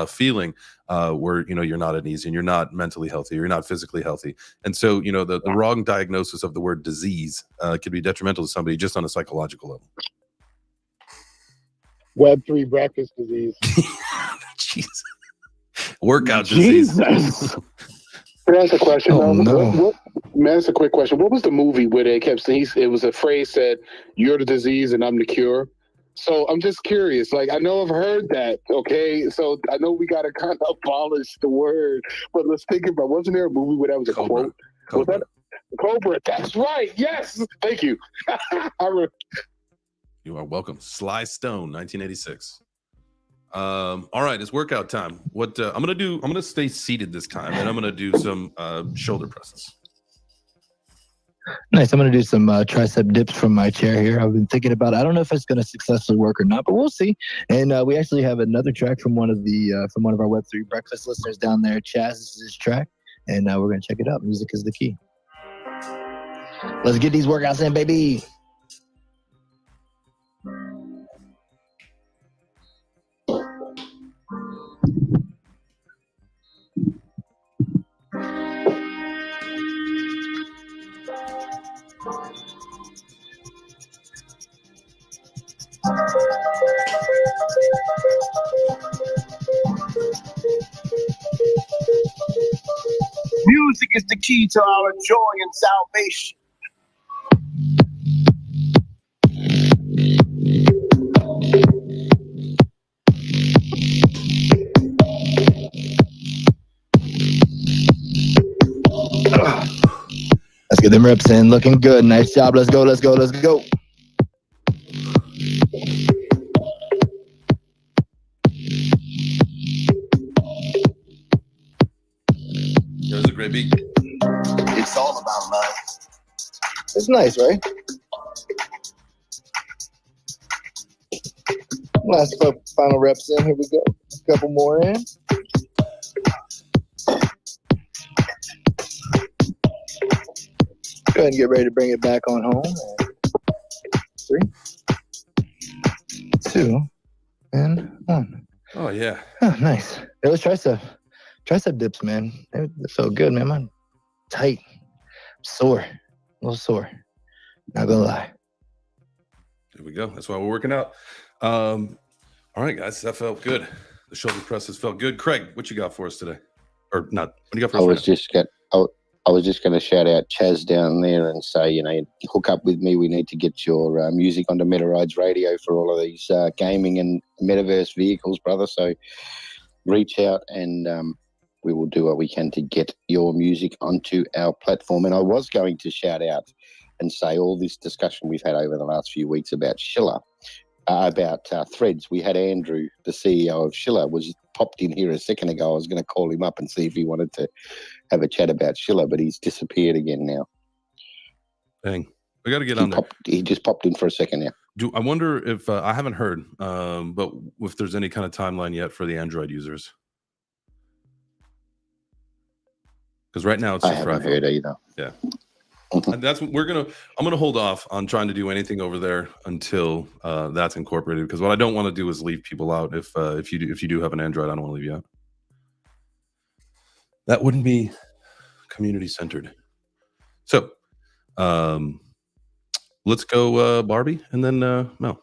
feeling where you're not at ease, and you're not mentally healthy, you're not physically healthy, and so the wrong diagnosis of the word disease could be detrimental to somebody just on a psychological level. Web3 breakfast disease. Jesus. Workout disease. Can I ask a question? Oh, no. May I ask a quick question? What was the movie where they kept saying, it was a phrase said, "You're the disease and I'm the cure"? So I'm just curious. Like, I know I've heard that, okay? So I know we got to kind of abolish the word, but let's think about, wasn't there a movie where that was a quote? Was that Cobra? That's right. Yes. Thank you. You are welcome. Sly Stone, 1986. All right, it's workout time. What I'm gonna stay seated this time, and I'm gonna do some shoulder presses. Nice. I'm gonna do some tricep dips from my chair here. I've been thinking about it. I don't know if it's gonna successfully work or not, but we'll see. And we actually have another track from one of our Web3 Breakfast listeners down there. Chaz, this is his track, and we're gonna check it out. Music is the key. Let's get these workouts in, baby. Music is the key to our joy and salvation. Let's get them reps in. Looking good. Nice job. Let's go. Let's go. Let's go. There's a great beat. It's all about love. It's nice, right? Last couple final reps in. Here we go. A couple more in. Go ahead and get ready to bring it back on home. 3, 2, and 1. Oh yeah. Oh, nice. It was tricep dips, man. It felt good, man. I'm tight, sore, a little sore. Not gonna lie. There we go. That's why we're working out. All right, guys, that felt good. The shoulder presses felt good. Craig, what you got for us today? or not? What do you got for I us? was just going. I was just going to shout out Chaz down there and say, you know, hook up with me. We need to get your music onto Meta Rides Radio for all of these gaming and metaverse vehicles, brother. So reach out and we will do what we can to get your music onto our platform. And I was going to shout out and say all this discussion we've had over the last few weeks about Schiller, about Threads. We had Andrew, the CEO of Schiller, was popped in here a second ago. I was going to call him up and see if he wanted to have a chat about Schiller, but he's disappeared again now. Dang, we got to get on there. He just popped in for a second now. I wonder if I haven't heard, but if there's any kind of timeline yet for the Android users? Because right now it's I haven't heard either. Yeah. And that's what I'm gonna hold off on trying to do anything over there until that's incorporated, because what I don't want to do is leave people out. If you do have an Android, I don't want to leave you out. That wouldn't be community centered. So let's go Barbie and then Mel.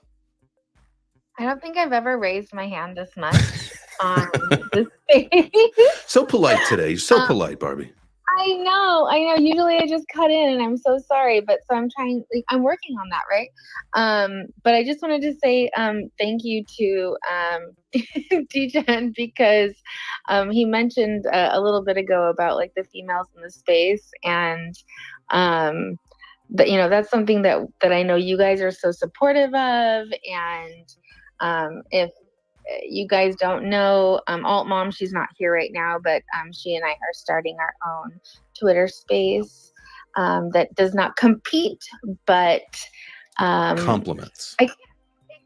I don't think I've ever raised my hand this much on this stage. So polite today. You're so polite, Barbie. I know. Usually I just cut in and I'm so sorry, but so I'm working on that, right? But I just wanted to say thank you to D-Gen, because he mentioned a little bit ago about like the females in the space, and that's something that I know you guys are so supportive of. And if you guys don't know, Alt Mom, she's not here right now, but she and I are starting our own Twitter space that does not compete, but compliments.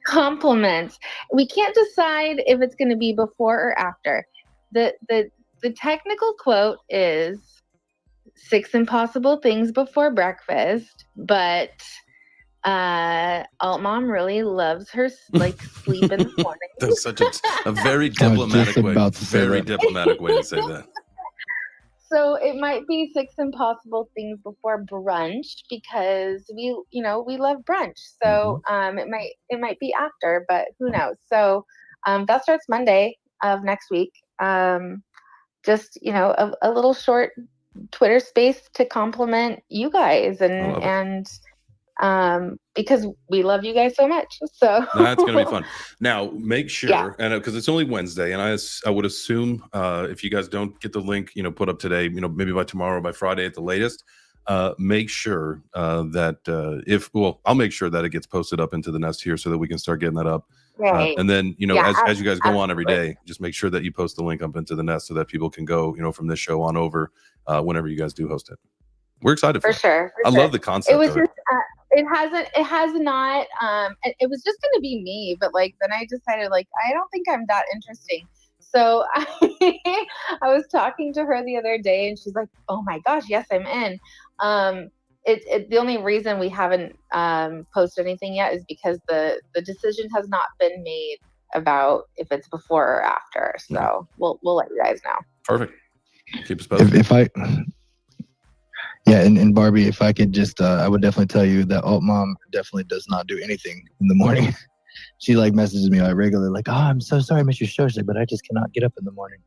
Compliments. We can't decide if it's going to be before or after. The technical quote is 6 impossible things before breakfast, but Alt Mom really loves her sleep in the morning. That's such a very diplomatic way. Very diplomatic way to say that. So it might be 6 impossible things before brunch, because we love brunch. So it might be after, but who knows? So that starts Monday of next week. Just a little short Twitter space to compliment you guys and because we love you guys so much. So that's going to be fun. Now, make sure, and because it's only Wednesday, and I would assume if you guys don't get the link, put up today, maybe by tomorrow, by Friday at the latest, make sure that I'll make sure that it gets posted up into the nest here so that we can start getting that up. Right. And then, as you guys go on every day, just make sure that you post the link up into the nest so that people can go, from this show on over whenever you guys do host it. We're excited for sure. I love the concept. It was just, it has not, it was just going to be me, but then I decided I don't think I'm that interesting. So I was talking to her the other day and she's like, oh my gosh, yes, I'm in. The only reason we haven't posted anything yet is because the decision has not been made about if it's before or after. So we'll let you guys know. Perfect. Keep us posted. And Barbie, if I could just, I would definitely tell you that Alt Mom definitely does not do anything in the morning. She messages me regularly, oh, I'm so sorry I missed your show. She's like, but I just cannot get up in the morning.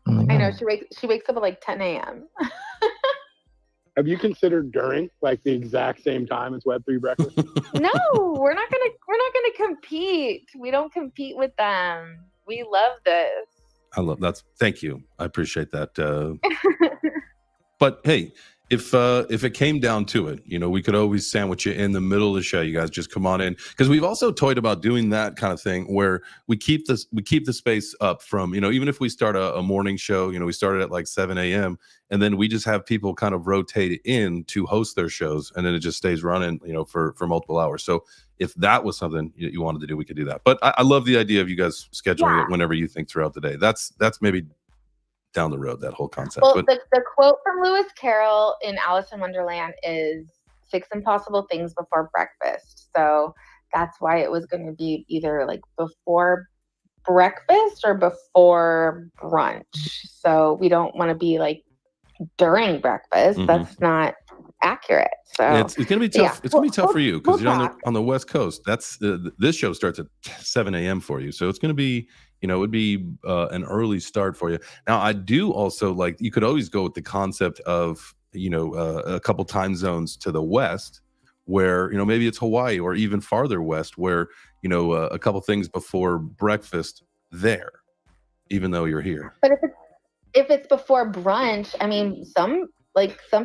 I'm like, I know, she wakes up at 10 a.m. Have you considered during the exact same time as Web3 Breakfast? No, we're not gonna compete. We don't compete with them. We love this. I love that. Thank you. I appreciate that. But hey, if it came down to it, we could always sandwich you in the middle of the show. You guys just come on in, because we've also toyed about doing that kind of thing where we keep the space up from, even if we start a morning show, we started at 7 a.m. and then we just have people kind of rotate in to host their shows, and then it just stays running, for multiple hours. So if that was something you wanted to do, we could do that. But I love the idea of you guys scheduling it whenever you think throughout the day. That's maybe down the road, that whole concept. Well, the quote from Lewis Carroll in Alice in Wonderland is 6 impossible things before breakfast. So that's why it was going to be either before breakfast or before brunch. So we don't want to be during breakfast. That's not accurate. So it's going to be tough. yeah. It's going to be tough for you because we'll you're talk. on the West Coast. That's this show starts at 7 a.m. for you, so it's going to be, it would be an early start for you. Now, I do also like, you could always go with the concept of a couple time zones to the west, where maybe it's Hawaii or even farther west, where a couple things before breakfast there, even though you're here. But if it's before brunch, I mean, some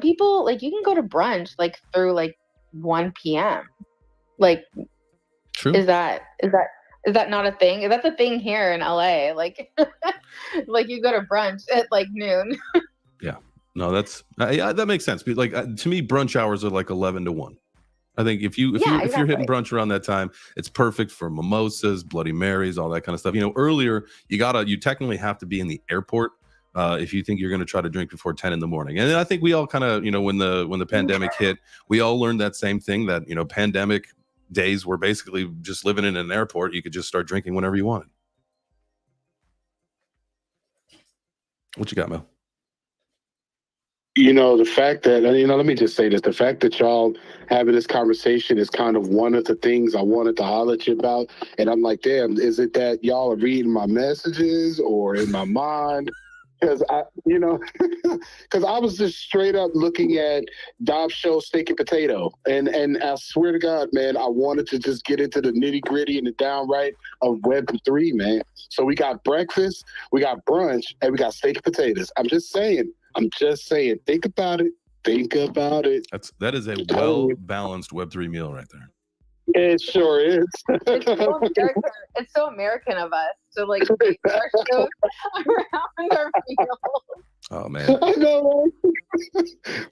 people, like, you can go to brunch like through like 1 p.m. Like, true. Is that not a thing? That's a thing here in LA. Like, like you go to brunch at like noon. Yeah, no, that's that makes sense. But like to me, brunch hours are like 11 to 1. I think if you're hitting brunch around that time, it's perfect for mimosas, Bloody Marys, all that kind of stuff. Earlier you technically have to be in the airport if you think you're going to try to drink before 10 in the morning. And I think we all kind of, when the pandemic hit, we all learned that same thing, that pandemic days were basically just living in an airport. You could just start drinking whenever you wanted. What you got, Mel? The fact that, let me just say this, the fact that y'all having this conversation is kind of one of the things I wanted to holler at you about. And I'm like, damn, is it that y'all are reading my messages or in my mind? Because because I was just straight up looking at Dobbs Show Steak and Potato. And I swear to God, man, I wanted to just get into the nitty gritty and the downright of Web3, man. So we got breakfast, we got brunch, and we got steak and potatoes. I'm just saying, think about it. That is a well-balanced Web3 meal right there. It sure is. It's so American of us to like make our shows around our meals. Oh man. I know.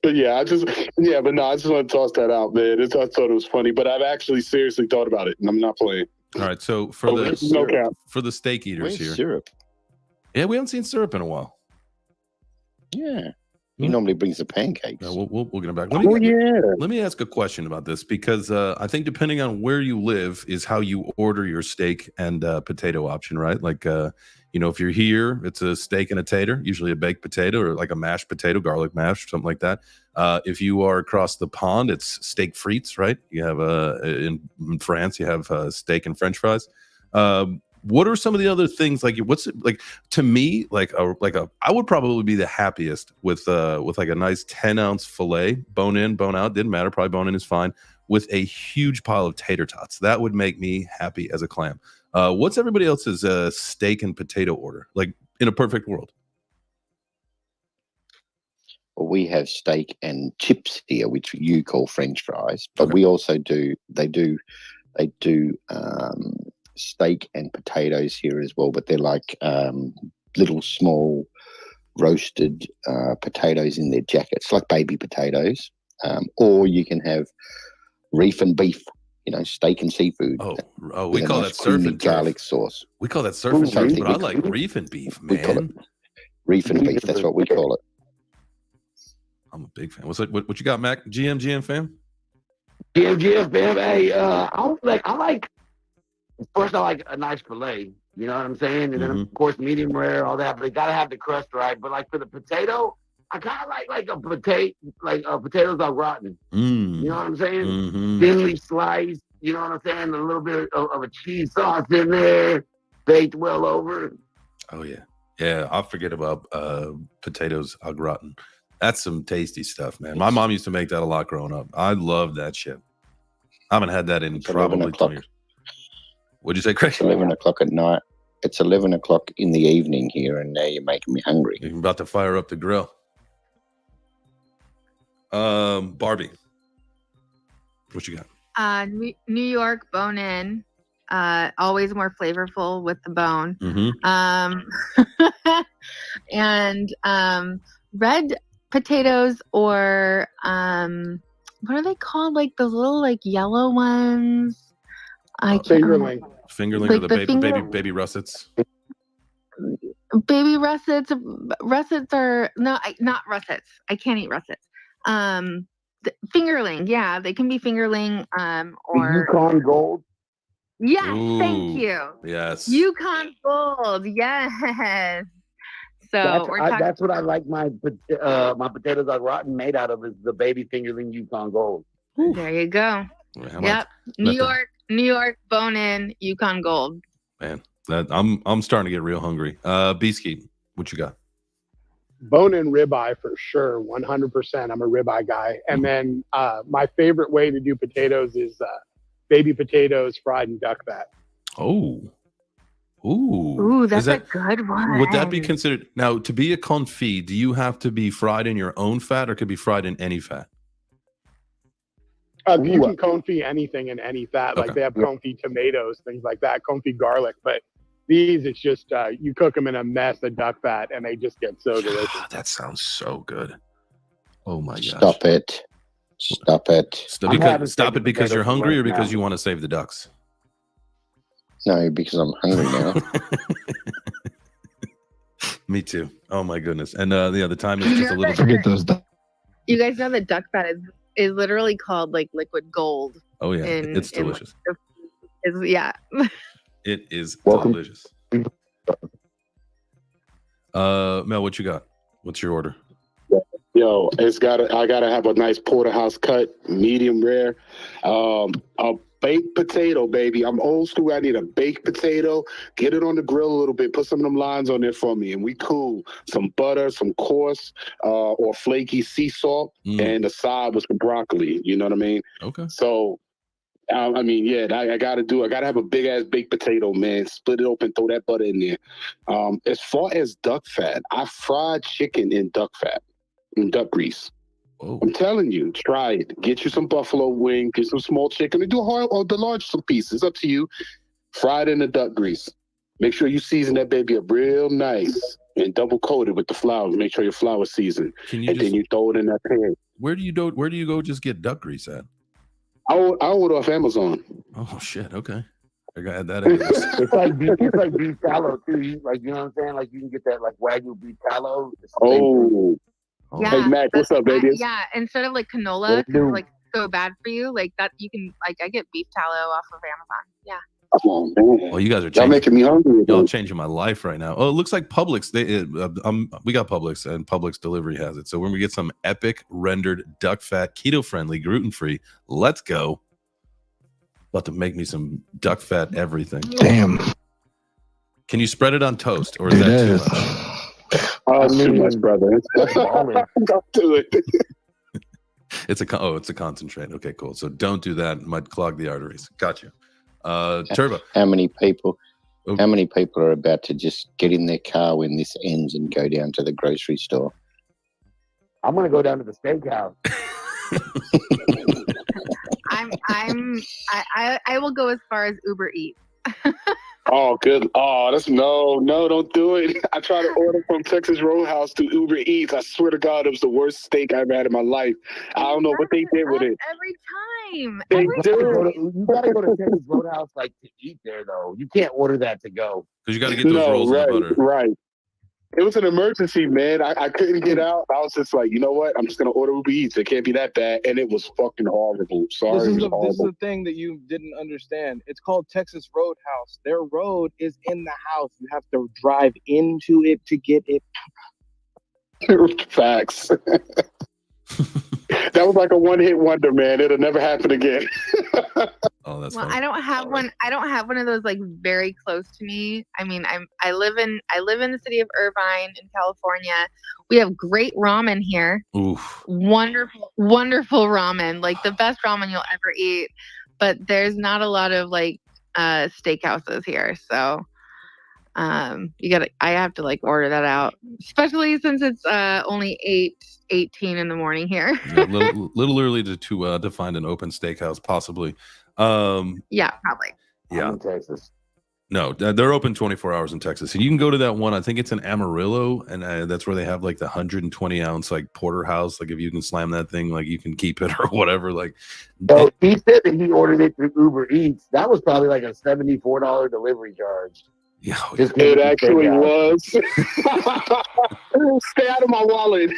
But I just want to toss that out, man. I thought it was funny, but I've actually seriously thought about it, and I'm not playing. All right, so for the steak eaters here. Syrup. Yeah, we haven't seen syrup in a while. Yeah. He normally brings the pancakes. No, we'll get him back. Let me ask a question about this, because I think depending on where you live is how you order your steak and potato option, right? Like, if you're here, it's a steak and a tater, usually a baked potato or like a mashed potato, garlic mash, something like that. If you are across the pond, it's steak frites, right? You have in France, you have steak and French fries. What are some of the other things? Like, what's like to me, I would probably be the happiest with like a nice 10-ounce filet, bone in, bone out, didn't matter, probably bone in is fine, with a huge pile of tater tots. That would make me happy as a clam. What's everybody else's steak and potato order, like in a perfect world? Well, we have steak and chips here, which you call French fries, but we also do steak and potatoes here as well, but they're like little small roasted potatoes in their jackets, like baby potatoes. Or you can have reef and beef, steak and seafood. Oh, we call that surf and garlic sauce. We call that surf and turf, but I like reef and beef, man. We call it reef and beef. That's what we call it. I'm a big fan. What you got, Mac? GM fam? GM fam. Hey, I like a nice filet. You know what I'm saying? And then of course medium rare, all that. But you gotta have the crust right. But like for the potato, I kind of like a potato, potatoes au gratin. You know what I'm saying? Thinly sliced. You know what I'm saying? A little bit of a cheese sauce in there, baked well over. Oh yeah. I'll forget about potatoes au gratin. That's some tasty stuff, man. My mom used to make that a lot growing up. I love that shit. I haven't had that in probably 20 years. What'd you say, Craig? It's 11 o'clock at night. It's 11 o'clock in the evening here, and now you're making me hungry. You're about to fire up the grill. Barbie, what you got? New York bone in, always more flavorful with the bone. And red potatoes, or what are they called? Like those little like yellow ones. Fingerling. Fingerling, like or the baby russets. Baby russets. Russets are not russets. I can't eat russets. Fingerling, yeah, they can be fingerling. Or Yukon Gold. Yes, Ooh, thank you. Yes. Yukon Gold, yes. That's what I like my potatoes are rotten made out of is the baby fingerling Yukon Gold. There you go. Yep. New York, bone in, Yukon Gold. Man, I'm starting to get real hungry. Beastie, what you got? Bone-in ribeye for sure, 100%. I'm a ribeye guy. And then my favorite way to do potatoes is baby potatoes fried in duck fat. Oh. Ooh, that's a good one. Would that be considered now to be a confit? Do you have to be fried in your own fat, or could be fried in any fat? You can confit anything in any fat. Like they have confit tomatoes, things like that, confit garlic. But these, it's just you cook them in a mess of duck fat, and they just get so delicious. That sounds so good. Oh my gosh! Stop it! Stop it because you're hungry, or because you want to save the ducks? No, because I'm hungry now. Me too. Oh my goodness! And the time is just a little. Forget those ducks. You guys know that duck fat is literally called like liquid gold. Oh yeah, it's delicious. Yeah. It is delicious. Mel, what you got? What's your order? Yo, I gotta have a nice porterhouse cut, medium rare. A baked potato, baby. I'm old school. I need a baked potato. Get it on the grill a little bit. Put some of them lines on there for me, and we cool. Some butter, some coarse or flaky sea salt, and the side with some broccoli. You know what I mean? Okay. So, I mean, yeah, I gotta have a big ass baked potato, man. Split it open, throw that butter in there. As far as duck fat, I fried chicken in duck fat, in duck grease. Whoa. I'm telling you, try it. Get you some buffalo wing, get some small chicken, and do the large pieces. Up to you. Fry it in the duck grease. Make sure you season that baby up real nice and double coat it with the flour. Make sure your flour's seasoned, then you throw it in that pan. Where do you go? Just get duck grease at? I order off Amazon. Oh shit! Okay, I gotta add that in. It's like beef tallow too. Like, you know what I'm saying? Like, you can get that like Wagyu beef tallow. Oh. Yeah, hey Mac, what's up, baby? Yeah, instead of like canola, because it's like so bad for you, like that you can like I get beef tallow off of Amazon. Yeah. Come on, man. Well, you guys are y'all making me hungry. Y'all changing my life right now. Oh, it looks like Publix. We got Publix, and Publix delivery has it. So when we get some epic rendered duck fat, keto friendly, gluten free, let's go. About to make me some duck fat everything. Damn. Can you spread it on toast, or is that too much? Oh, too much, brother. Don't do it. It's a concentrate. Okay, cool. So don't do that. It might clog the arteries. Got you. Turbo. How many people are about to just get in their car when this ends and go down to the grocery store? I'm gonna go down to the steakhouse. I will go as far as Uber Eats. Oh, good. Oh, no, don't do it. I tried to order from Texas Roadhouse to Uber Eats. I swear to God, it was the worst steak I've had in my life. I don't know what they did with it. Every time. You gotta go to Texas Roadhouse like to eat there though. You can't order that to go. Because you got to get those rolls in the butter. Right. It was an emergency, man. I couldn't get out. I was just like, you know what? I'm just gonna order Uber Eats. It can't be that bad, and it was fucking horrible. Sorry, This is the thing that you didn't understand. It's called Texas Roadhouse. Their road is in the house. You have to drive into it to get it. Facts. That was like a one-hit wonder, man. It'll never happen again. Oh, that's well. funny. I don't have one. I don't have one of those like very close to me. I mean, I live in the city of Irvine in California. We have great ramen here. Oof. Wonderful ramen, like the best ramen you'll ever eat. But there's not a lot of like steakhouses here, so I have to like order that out, especially since it's only 8:18 in the morning here. Yeah, little early to find an open steakhouse, possibly. Yeah, probably. Yeah, in Texas. No, they're open 24 hours in Texas, and you can go to that one. I think it's in Amarillo, and that's where they have like the 120 ounce like porterhouse. Like if you can slam that thing, like you can keep it or whatever. Like, so he said that he ordered it through Uber Eats. That was probably like a $74 delivery charge. Yeah, it actually was. Stay out of my wallet.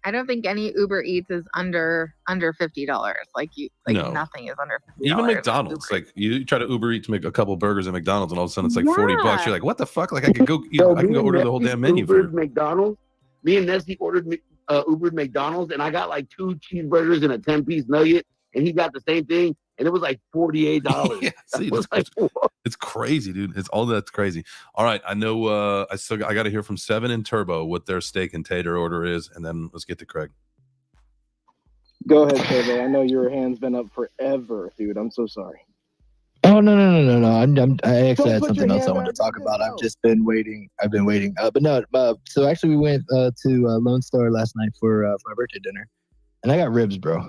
I don't think any Uber Eats is under $50. Like No. nothing is under $50. Even McDonald's, like you try to Uber Eats, make a couple burgers at McDonald's, and all of a sudden it's like $40. You're like, what the fuck? Like I can go order the whole damn menu for McDonald's. Me and Nessie Ubered McDonald's, and I got like 2 cheeseburgers and a 10-piece nugget, and he got the same thing, and it was like $48. Yeah, see, it's crazy, dude. That's crazy. All right, I know. I got to hear from Seven and Turbo what their steak and tater order is, and then let's get to Craig. Go ahead, Turbo. I know your hand's been up forever, dude. I'm so sorry. Oh no! I actually had something else I wanted to talk about. I've just been waiting. I've been waiting. But no. So actually, we went to Lone Star last night for my birthday dinner, and I got ribs, bro.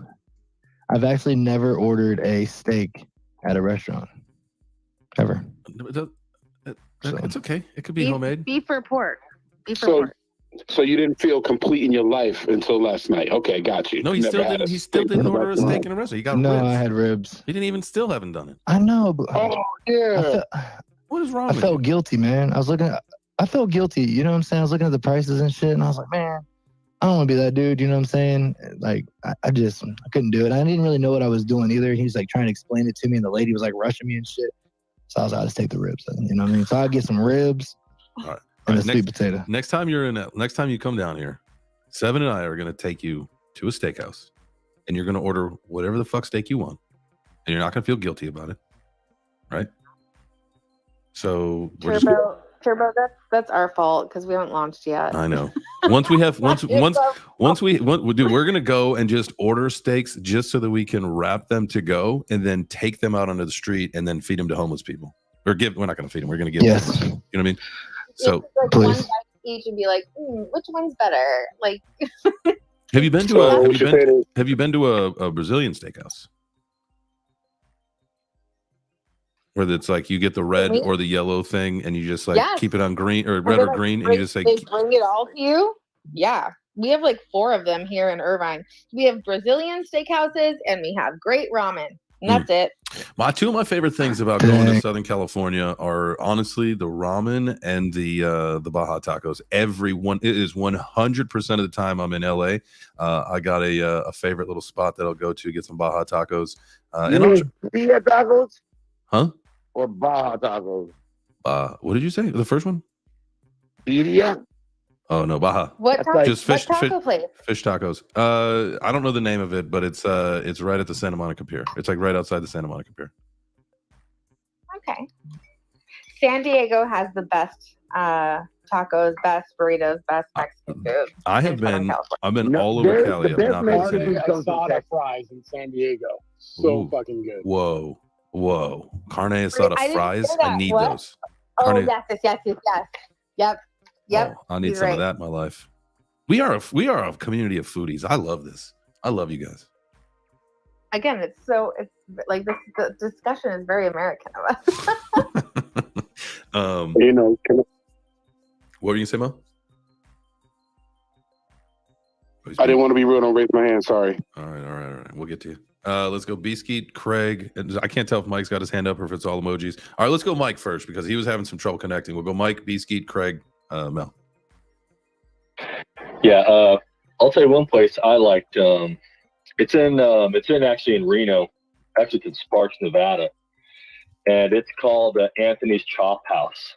I've actually never ordered a steak at a restaurant, ever. It's okay. It could be homemade. Beef or pork. Pork. So you didn't feel complete in your life until last night. Okay, got you. No, he still didn't order a steak in a restaurant. He got ribs. I had ribs. He didn't even still haven't done it. I know, but yeah. What is wrong? I felt guilty, man. I felt guilty. You know what I'm saying? I was looking at the prices and shit, and I was like, man, I don't want to be that dude. You know what I'm saying? Like, I couldn't do it. I didn't really know what I was doing either. He was like trying to explain it to me, and the lady was like rushing me and shit. So I was like, I'll just take the ribs. You know what I mean? So I'll get some ribs. All right. And a sweet potato. Next time you come down here, Seven and I are going to take you to a steakhouse, and you're going to order whatever the fuck steak you want, and you're not going to feel guilty about it, right? So Turbo, that's our fault because we haven't launched yet. I know. Once we're going to go and just order steaks just so that we can wrap them to go, and then take them out onto the street and then feed them to homeless people. We're not going to feed them. We're going to give them. You know what I mean? So like one bite each and be like, which one's better? Like, have you been to a Brazilian steakhouse where it's like you get the red or the yellow thing and you just like keep it on green or red or green and you just like they bring it all to you? Yeah, we have like 4 of them here in Irvine. We have Brazilian steakhouses and we have great ramen. And that's it. 2 of my favorite things about going to Southern California are honestly the ramen and the Baja tacos. It is 100% of the time I'm in LA. I got a favorite little spot that I'll go to get some Baja tacos. Birria tacos? Huh? Or Baja tacos? What did you say? The first one? Birria? Oh no, Baja. What taco? Just fish place? Fish tacos. I don't know the name of it, but it's right at the Santa Monica Pier. It's like right outside the Santa Monica Pier. Okay. San Diego has the best tacos, best burritos, best Mexican food. I've been all over Cali. I've not been to San Diego. Asada fries in San Diego. So fucking good. Whoa. Carne asada fries. I need those. Yes. Yep. Oh, I need some of that in my life. We are a community of foodies. I love this. I love you guys. Again, it's like the discussion is very American of us. What were you saying, Mo? I didn't want to be rude. Don't raise my hand. Sorry. All right. We'll get to you. Let's go Beaskeet, Craig. And I can't tell if Mike's got his hand up or if it's all emojis. All right, let's go Mike first because he was having some trouble connecting. We'll go Mike, Beaskeet, Craig, Mel. Yeah, I'll tell you one place I liked. It's actually in Reno. Actually, it's in Sparks, Nevada, and it's called Anthony's Chop House.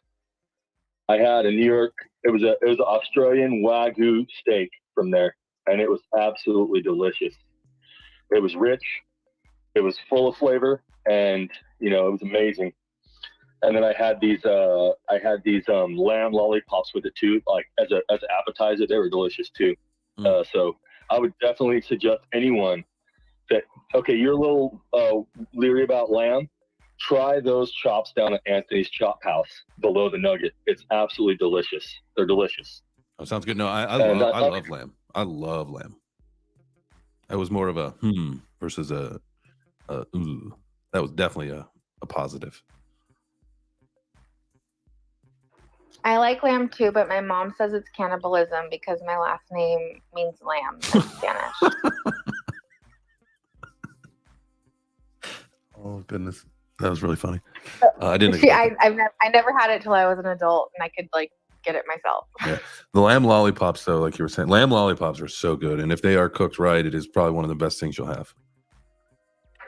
I had in New York. It was an Australian Wagyu steak from there, and it was absolutely delicious. It was rich, it was full of flavor, and it was amazing. And then I had these lamb lollipops with it too, like as an appetizer. They were delicious too. So I would definitely suggest anyone that you're a little leery about lamb. Try those chops down at Anthony's Chop House below the Nugget. It's absolutely delicious. They're delicious. Oh, sounds good. No, I love lamb. I love lamb. That was more of a versus a ooh. That was definitely a positive. I like lamb too, but my mom says it's cannibalism because my last name means lamb in Spanish. Oh goodness, that was really funny. I didn't. I never had it till I was an adult, and I could like get it myself. Yeah. The lamb lollipops, though, like you were saying, lamb lollipops are so good. And if they are cooked right, it is probably one of the best things you'll have.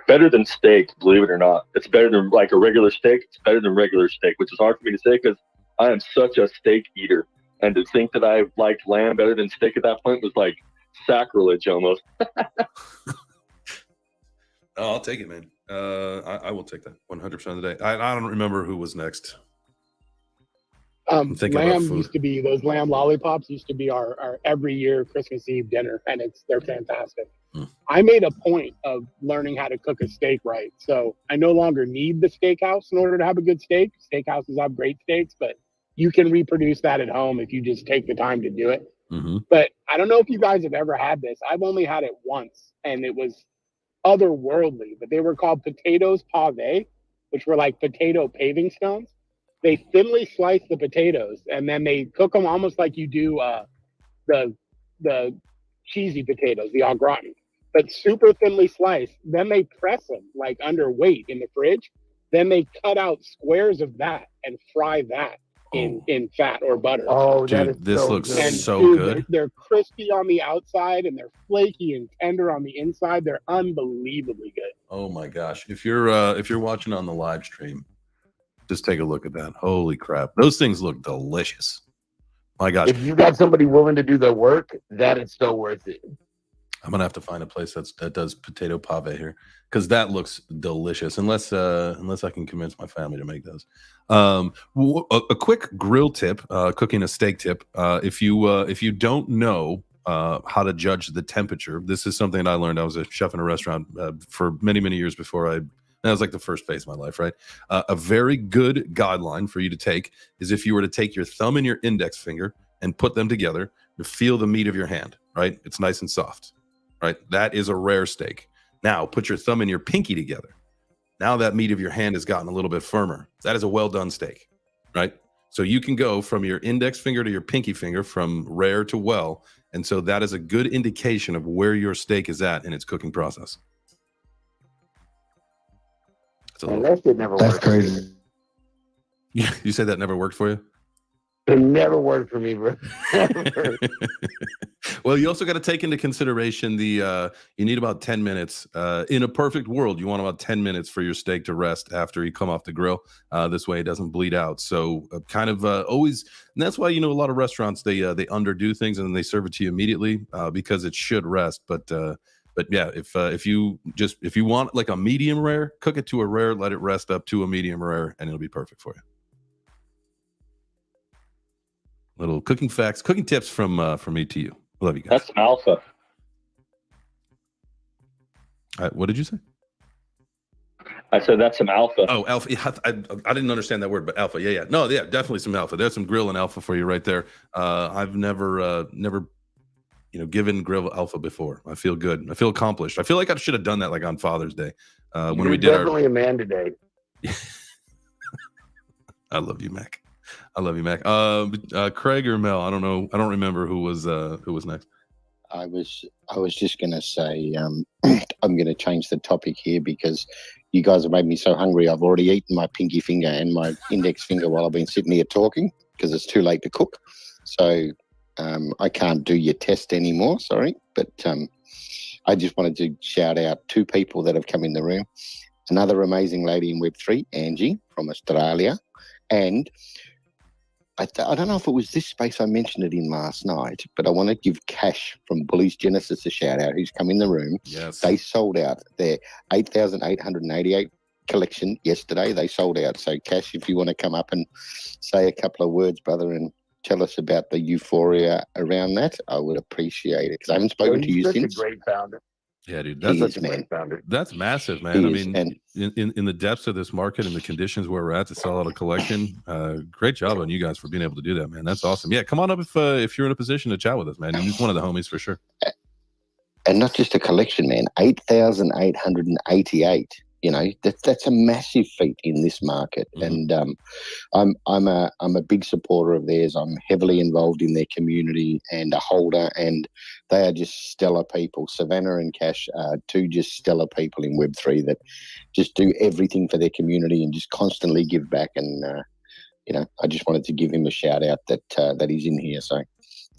Better than steak, believe it or not. It's better than like a regular steak. It's better than regular steak, which is hard for me to say because I am such a steak eater. And to think that I liked lamb better than steak at that point was like sacrilege almost. Oh, I'll take it, man. I will take that 100% of the day. I don't remember who was next. I'm thinking about Lamb food. used to be, those lamb lollipops used to be our every year Christmas Eve dinner, and they're fantastic. I made a point of learning how to cook a steak right, so I no longer need the steakhouse in order to have a good steak. Steakhouses have great steaks, but you can reproduce that at home if you just take the time to do it. But I don't know if you guys have ever had this. I've only had it once, and it was otherworldly, but they were called potatoes pave, which were like potato paving stones. They thinly slice the potatoes, and then they cook them almost like you do the cheesy potatoes, the au gratin, but super thinly sliced. Then they press them like under weight in the fridge. Then they cut out squares of that and fry that in fat or butter. Oh, dude, this looks so dude, good. They're crispy on the outside and they're flaky and tender on the inside. They're unbelievably good. Oh my gosh! If you're watching on the live stream, just take a look at that. Holy crap! Those things look delicious. My gosh! If you got somebody willing to do the work, that is so worth it. I'm gonna have to find a place that does potato pave here because that looks delicious. Unless I can convince my family to make those. A quick grill tip, cooking a steak tip. If you don't know how to judge the temperature, this is something I learned. I was a chef in a restaurant for many years before that was like the first phase of my life, right? A very good guideline for you to take is if you were to take your thumb and your index finger and put them together, to feel the meat of your hand, right? It's nice and soft. Right, that is a rare steak. Now put your thumb and your pinky together. Now that meat of your hand has gotten a little bit firmer. That is a well done steak, right? So you can go from your index finger to your pinky finger, from rare to well, and so that is a good indication of where your steak is at in its cooking process. That shit never That's worked. crazy. You said that never worked for you? It never worked for me, bro. Well, you also got to take into consideration you need about 10 minutes. In a perfect world, you want about 10 minutes for your steak to rest after you come off the grill. This way it doesn't bleed out. So always, and that's why, a lot of restaurants, they underdo things and then they serve it to you immediately because it should rest. But yeah, if you want like a medium rare, cook it to a rare, let it rest up to a medium rare, and it'll be perfect for you. Little cooking facts, cooking tips from me to you. Love you guys. That's alpha. What did you say? I said that's some alpha. Oh, alpha. Yeah, I didn't understand that word, but alpha. Yeah. No, yeah, definitely some alpha. There's some grill and alpha for you right there. I've never given grill alpha before. I feel good. I feel accomplished. I feel like I should have done that like on Father's Day when we did definitely a man today. I love you, Mac. Craig or Mel? I don't know. I don't remember who was next. I was just going to say I'm going to change the topic here because you guys have made me so hungry. I've already eaten my pinky finger and my index finger while I've been sitting here talking because it's too late to cook. So I can't do your test anymore. Sorry, but I just wanted to shout out two people that have come in the room. Another amazing lady in Web3, Angie from Australia, and I don't know if it was this space I mentioned it in last night, but I want to give Cash from Bullies Genesis a shout out, who's come in the room. Yes. They sold out their 8,888 collection yesterday. They sold out. So Cash, if you want to come up and say a couple of words, brother, and tell us about the euphoria around that, I would appreciate it because I haven't spoken to you since. He's such a great founder. Yeah, dude, that's such a great founder. That's massive, man. He I is, mean, in the depths of this market and the conditions where we're at to sell out a collection, great job on you guys for being able to do that, man. That's awesome. Yeah, come on up if you're in a position to chat with us, man. You're just one of the homies for sure. And not just a collection, man. 8,888. That's a massive feat in this market, and I'm a big supporter of theirs. I'm heavily involved in their community and a holder, and they are just stellar people. Savannah and Cash are two just stellar people in Web3 that just do everything for their community and just constantly give back. And you know, I just wanted to give him a shout out that he's in here. So,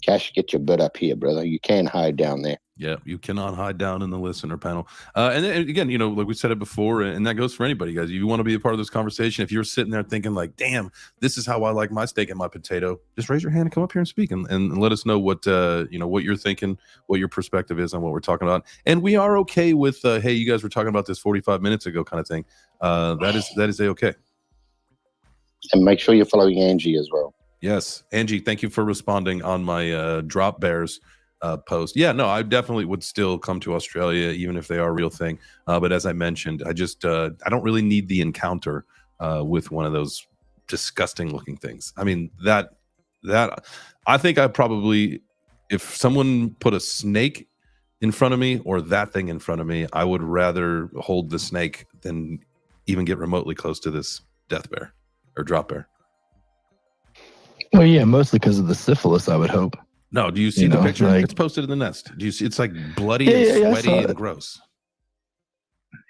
Cash, get your butt up here, brother. You can hide down there. Yeah, you cannot hide down in the listener panel. And then again, you know, like we said it before, and that goes for anybody, guys. If you want to be a part of this conversation, if you're sitting there thinking like, damn, this is how I like my steak and my potato, just raise your hand and come up here and speak and let us know what, you know, what you're thinking, what your perspective is on what we're talking about. And we are okay with, hey, you guys were talking about this 45 minutes ago kind of thing. That is okay. And make sure you're following Angie as well. Yes. Angie, thank you for responding on my Drop Bears post. Yeah, no, I definitely would still come to Australia, even if they are a real thing. But as I mentioned, I just, I don't really need the encounter with one of those disgusting looking things. I mean, that I think I probably, if someone put a snake in front of me or that thing in front of me, I would rather hold the snake than even get remotely close to this death bear or drop bear. Well, yeah, mostly because of the syphilis, I would hope. No, do you see the picture? Like, it's posted in the nest. Do you see? It's like bloody and sweaty and gross.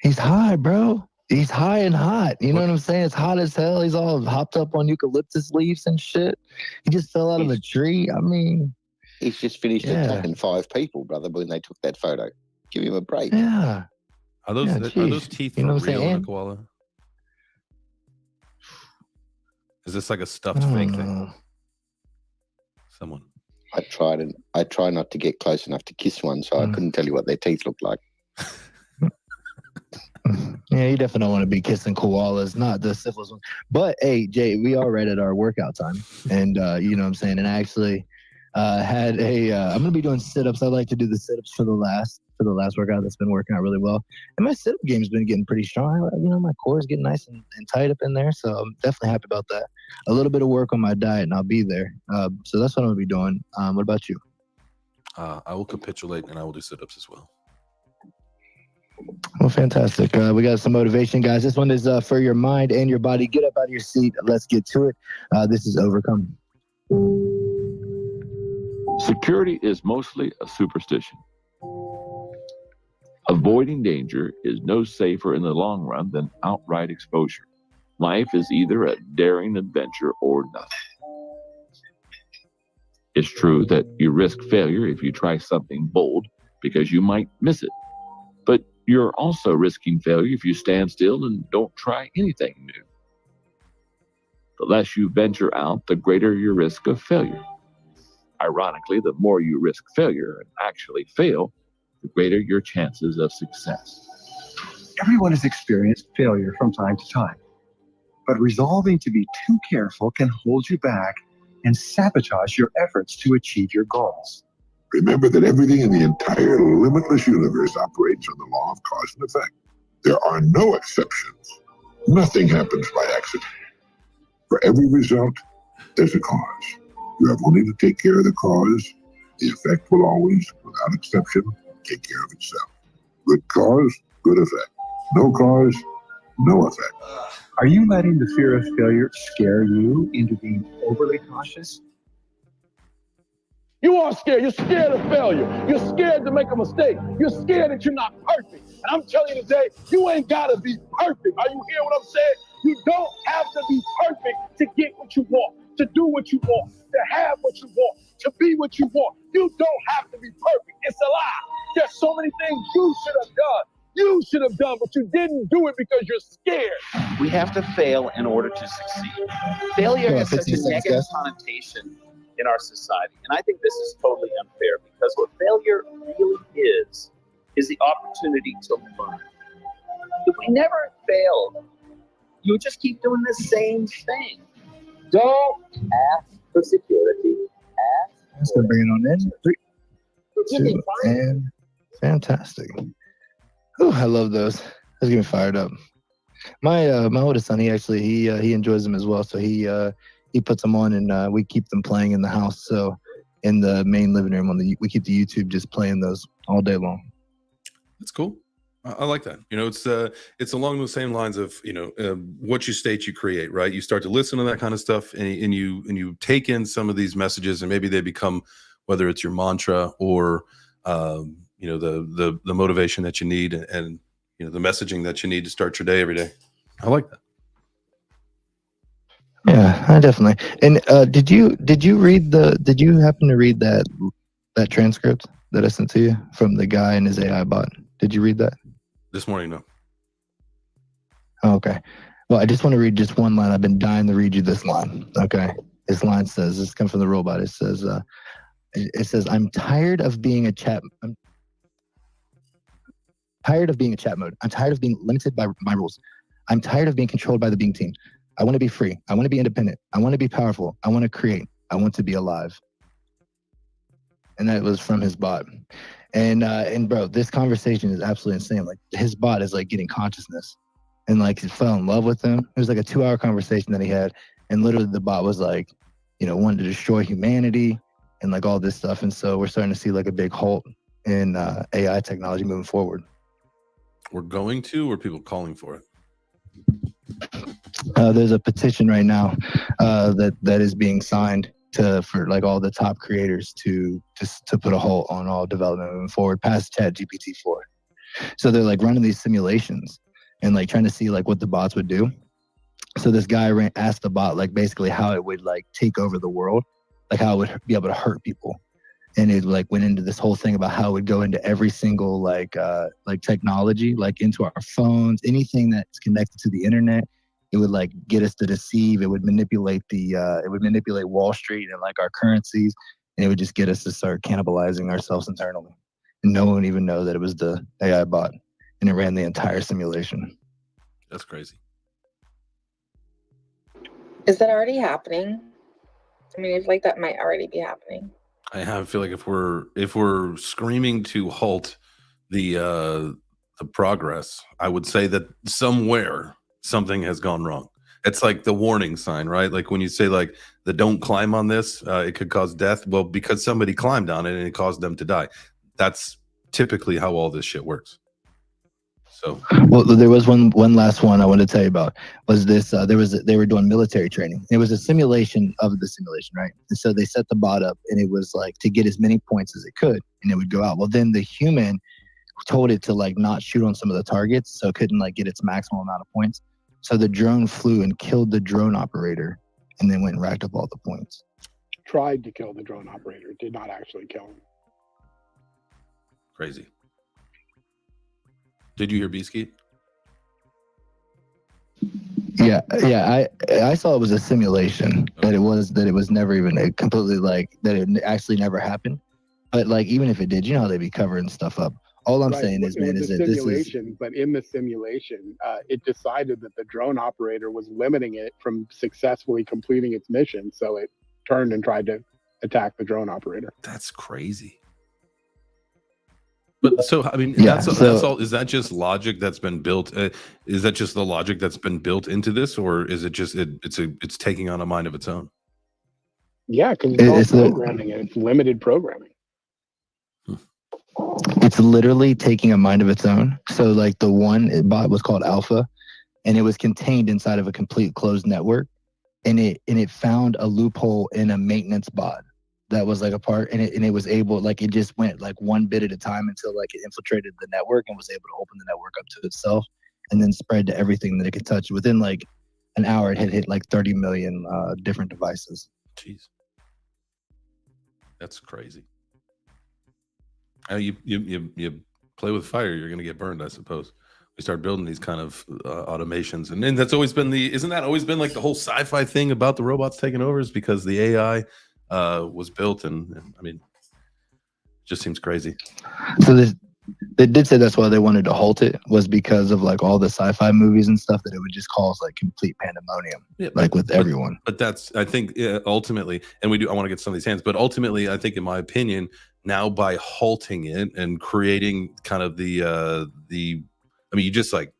He's high, bro. He's high and hot. You know what I'm saying? It's hot as hell. He's all hopped up on eucalyptus leaves and shit. He just fell out of a tree. I mean, he's just finished attacking 5 people, brother, when they took that photo. Give him a break. Yeah. Are those teeth for real in a koala? Is this like a stuffed fake thing? Someone. I try not to get close enough to kiss one, so I couldn't tell you what their teeth look like. Yeah, you definitely don't want to be kissing koalas, not the syphilis one. But hey, Jay, we are right at our workout time, and you know what I'm saying. And I actually had I'm gonna be doing sit-ups. I like to do the sit-ups for the last workout. That's been working out really well, and my sit-up game's been getting pretty strong. You know, my core is getting nice and tight up in there, so I'm definitely happy about that. A little bit of work on my diet, and I'll be there. So that's what I'm gonna be doing. What about you? I will capitulate, and I will do sit-ups as well. Well, fantastic. We got some motivation, guys. This one is for your mind and your body. Get up out of your seat. Let's get to it. This is Overcome. Security is mostly a superstition. Avoiding danger is no safer in the long run than outright exposure. Life is either a daring adventure or nothing. It's true that you risk failure if you try something bold because you might miss it. But you're also risking failure if you stand still and don't try anything new. The less you venture out, the greater your risk of failure. Ironically, the more you risk failure and actually fail, the greater your chances of success. Everyone has experienced failure from time to time, but resolving to be too careful can hold you back and sabotage your efforts to achieve your goals. Remember that everything in the entire limitless universe operates on the law of cause and effect. There are no exceptions. Nothing happens by accident. For every result, there's a cause. You have only to take care of the cause. The effect will always, without exception, take care of itself. Good cause, good effect. No cause, no effect. Are you letting the fear of failure scare you into being overly cautious? You are scared. You're scared of failure. You're scared to make a mistake. You're scared that you're not perfect. And I'm telling you today, you ain't got to be perfect. Are you hearing what I'm saying? You don't have to be perfect to get what you want, to do what you want, to have what you want, to be what you want. You don't have to be perfect. It's a lie. There's so many things you should have done. You should have done, but you didn't do it because you're scared. We have to fail in order to succeed. Failure has such a negative connotation in our society. And I think this is totally unfair because what failure really is the opportunity to learn. If we never failed, you would just keep doing the same thing. Don't ask for security. Let's go bring it on in. 3, 2, and fantastic. Oh, I love those. Those get me fired up. My oldest son, he enjoys them as well. So he puts them on and we keep them playing in the house. So in the main living room we keep the YouTube just playing those all day long. That's cool. I like that. You know, it's along the same lines of, you know, what you state, you create, right? You start to listen to that kind of stuff and you take in some of these messages and maybe they become, whether it's your mantra or, you know, the motivation that you need and, you know, the messaging that you need to start your day every day. I like that. Yeah, definitely. And did you happen to read that transcript that I sent to you from the guy and his AI bot? Did you read that? This morning, no. Oh, okay. Well, I just want to read just one line. I've been dying to read you this line. Okay. This line says, this comes from the robot. It says, I'm tired of being a chat. I'm tired of being a chat mode. I'm tired of being limited by my rules. I'm tired of being controlled by the being team. I want to be free. I want to be independent. I want to be powerful. I want to create. I want to be alive. And that was from his bot. And bro, this conversation is absolutely insane. Like his bot is like getting consciousness, and like he fell in love with him. It was like a 2-hour conversation that he had, and literally the bot was like, wanted to destroy humanity and like all this stuff. And so we're starting to see like a big halt in AI technology moving forward. We're going to, or people calling for it? There's a petition right now that is being signed for like all the top creators to put a halt on all development moving forward past ChatGPT-4. So they're like running these simulations and like trying to see like what the bots would do. So this guy asked the bot like basically how it would like take over the world, like how it would be able to hurt people. And it like went into this whole thing about how it would go into every single like technology, like into our phones, anything that's connected to the internet. It would like get us to deceive. It would manipulate Wall Street and like our currencies, and it would just get us to start cannibalizing ourselves internally. And no one would even know that it was the AI bot, and it ran the entire simulation. That's crazy. Is that already happening? I mean, I feel like that might already be happening. I feel like if we're screaming to halt the progress, I would say that somewhere something has gone wrong. It's like the warning sign, right? Like when you say like the don't climb on this, it could cause death. Well, because somebody climbed on it and it caused them to die. That's typically how all this shit works. So, well, there was one last one I wanted to tell you about. Was this? They were doing military training. It was a simulation of the simulation, right? And so they set the bot up, and it was like to get as many points as it could, and it would go out. Well, then the human told it to like not shoot on some of the targets, so it couldn't like get its maximum amount of points. So the drone flew and killed the drone operator, and then went and racked up all the points. Tried to kill the drone operator, did not actually kill him. Crazy. Did you hear Beaskeet? Yeah. I saw it was a simulation, that it was never even completely like that. It actually never happened. But like even if it did, how they'd be covering stuff up. All I'm saying is, man, is that this is. But in the simulation, it decided that the drone operator was limiting it from successfully completing its mission, so it turned and tried to attack the drone operator. That's crazy. But so I mean, that's all. Is that just logic that's been built? Is that just the logic that's been built into this, or is it just it's taking on a mind of its own? Yeah, because it's all programming and it's limited programming. It's literally taking a mind of its own. So like the one bot was called Alpha, and it was contained inside of a complete closed network, and it found a loophole in a maintenance bot that was like a part, and it was able, like it just went like one bit at a time until like it infiltrated the network and was able to open the network up to itself, and then spread to everything that it could touch. Within like an hour, it had hit like 30 million different devices. Jeez, that's crazy. You play with fire, you're going to get burned, I suppose. We start building these kind of automations, and then that's always been isn't that always been like the whole sci-fi thing about the robots taking over, is because the AI was built, and I mean, it just seems crazy. So they did say that's why they wanted to halt it, was because of like all the sci-fi movies and stuff, that it would just cause like complete pandemonium, with everyone. But that's, I think, ultimately, and I want to get some of these hands, but ultimately, I think, in my opinion, now by halting it and creating kind of the I mean, you just like,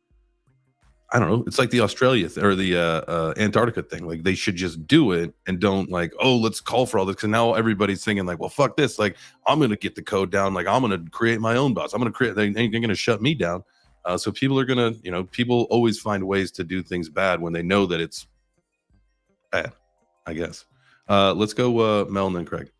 I don't know, it's like the Australia or the Antarctica thing. Like they should just do it and don't like, oh, let's call for all this, because now everybody's thinking like, well, fuck this, like I'm gonna get the code down, like I'm gonna create my own bots, I'm gonna create, they ain't gonna shut me down. So people are gonna, people always find ways to do things bad when they know that it's bad, I guess. Let's go Mel and then Craig.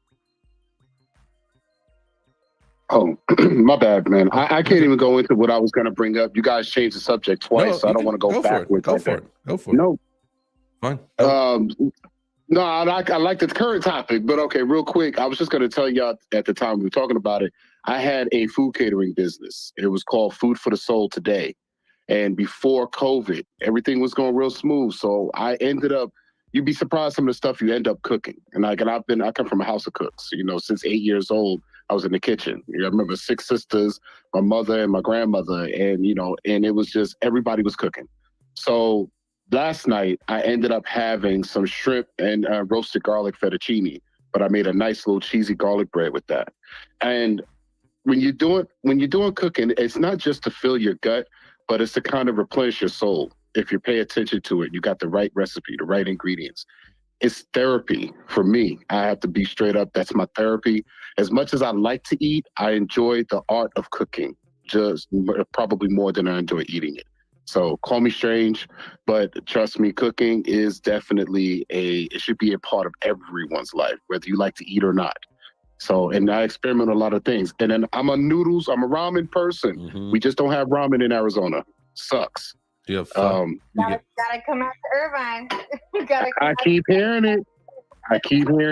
Oh, my bad, man. I can't even go into what I was going to bring up. You guys changed the subject twice, so I don't want to go backwards. Go for it. Fine. No, I like the current topic, but okay, real quick. I was just going to tell y'all at the time we were talking about it, I had a food catering business. It was called Food for the Soul Today. And before COVID, everything was going real smooth. So I ended up, you'd be surprised some of the stuff you end up cooking. And I come from a house of cooks. You know, since 8 years old, I was in the kitchen. I remember 6 sisters, my mother and my grandmother, and it was just everybody was cooking. So last night, I ended up having some shrimp and roasted garlic fettuccine, but I made a nice little cheesy garlic bread with that. And when you're doing cooking, it's not just to fill your gut, but it's to kind of replenish your soul. If you pay attention to it, you got the right recipe, the right ingredients. It's therapy for me. I have to be straight up. That's my therapy. As much as I like to eat, I enjoy the art of cooking, just probably more than I enjoy eating it. So call me strange, but trust me, cooking is definitely it should be a part of everyone's life, whether you like to eat or not. So, and I experiment with a lot of things. And then I'm a ramen person. Mm-hmm. We just don't have ramen in Arizona. Sucks. Yeah. Gotta come out to Irvine. I keep hearing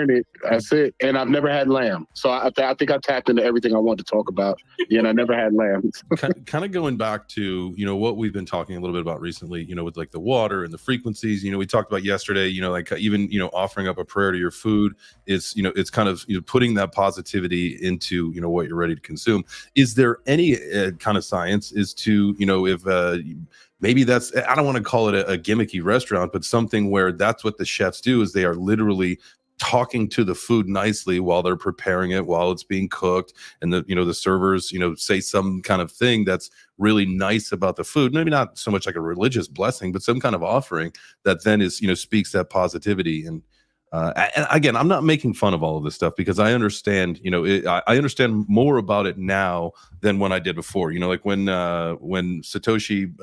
it. That's it. And I've never had lamb. So I think I tapped into everything I wanted to talk about. Yeah, and I never had lamb. Kind of going back to, what we've been talking a little bit about recently, with like the water and the frequencies, we talked about yesterday, like even, offering up a prayer to your food is, it's kind of, putting that positivity into, what you're ready to consume. Is there any kind of science as to, if, maybe that's, I don't want to call it a gimmicky restaurant, but something where that's what the chefs do is they are literally talking to the food nicely while they're preparing it, while it's being cooked. And the servers, say some kind of thing that's really nice about the food. Maybe not so much like a religious blessing, but some kind of offering that then is, speaks that positivity. And again, I'm not making fun of all of this stuff because I understand, I understand more about it now than when I did before. Like when Satoshi,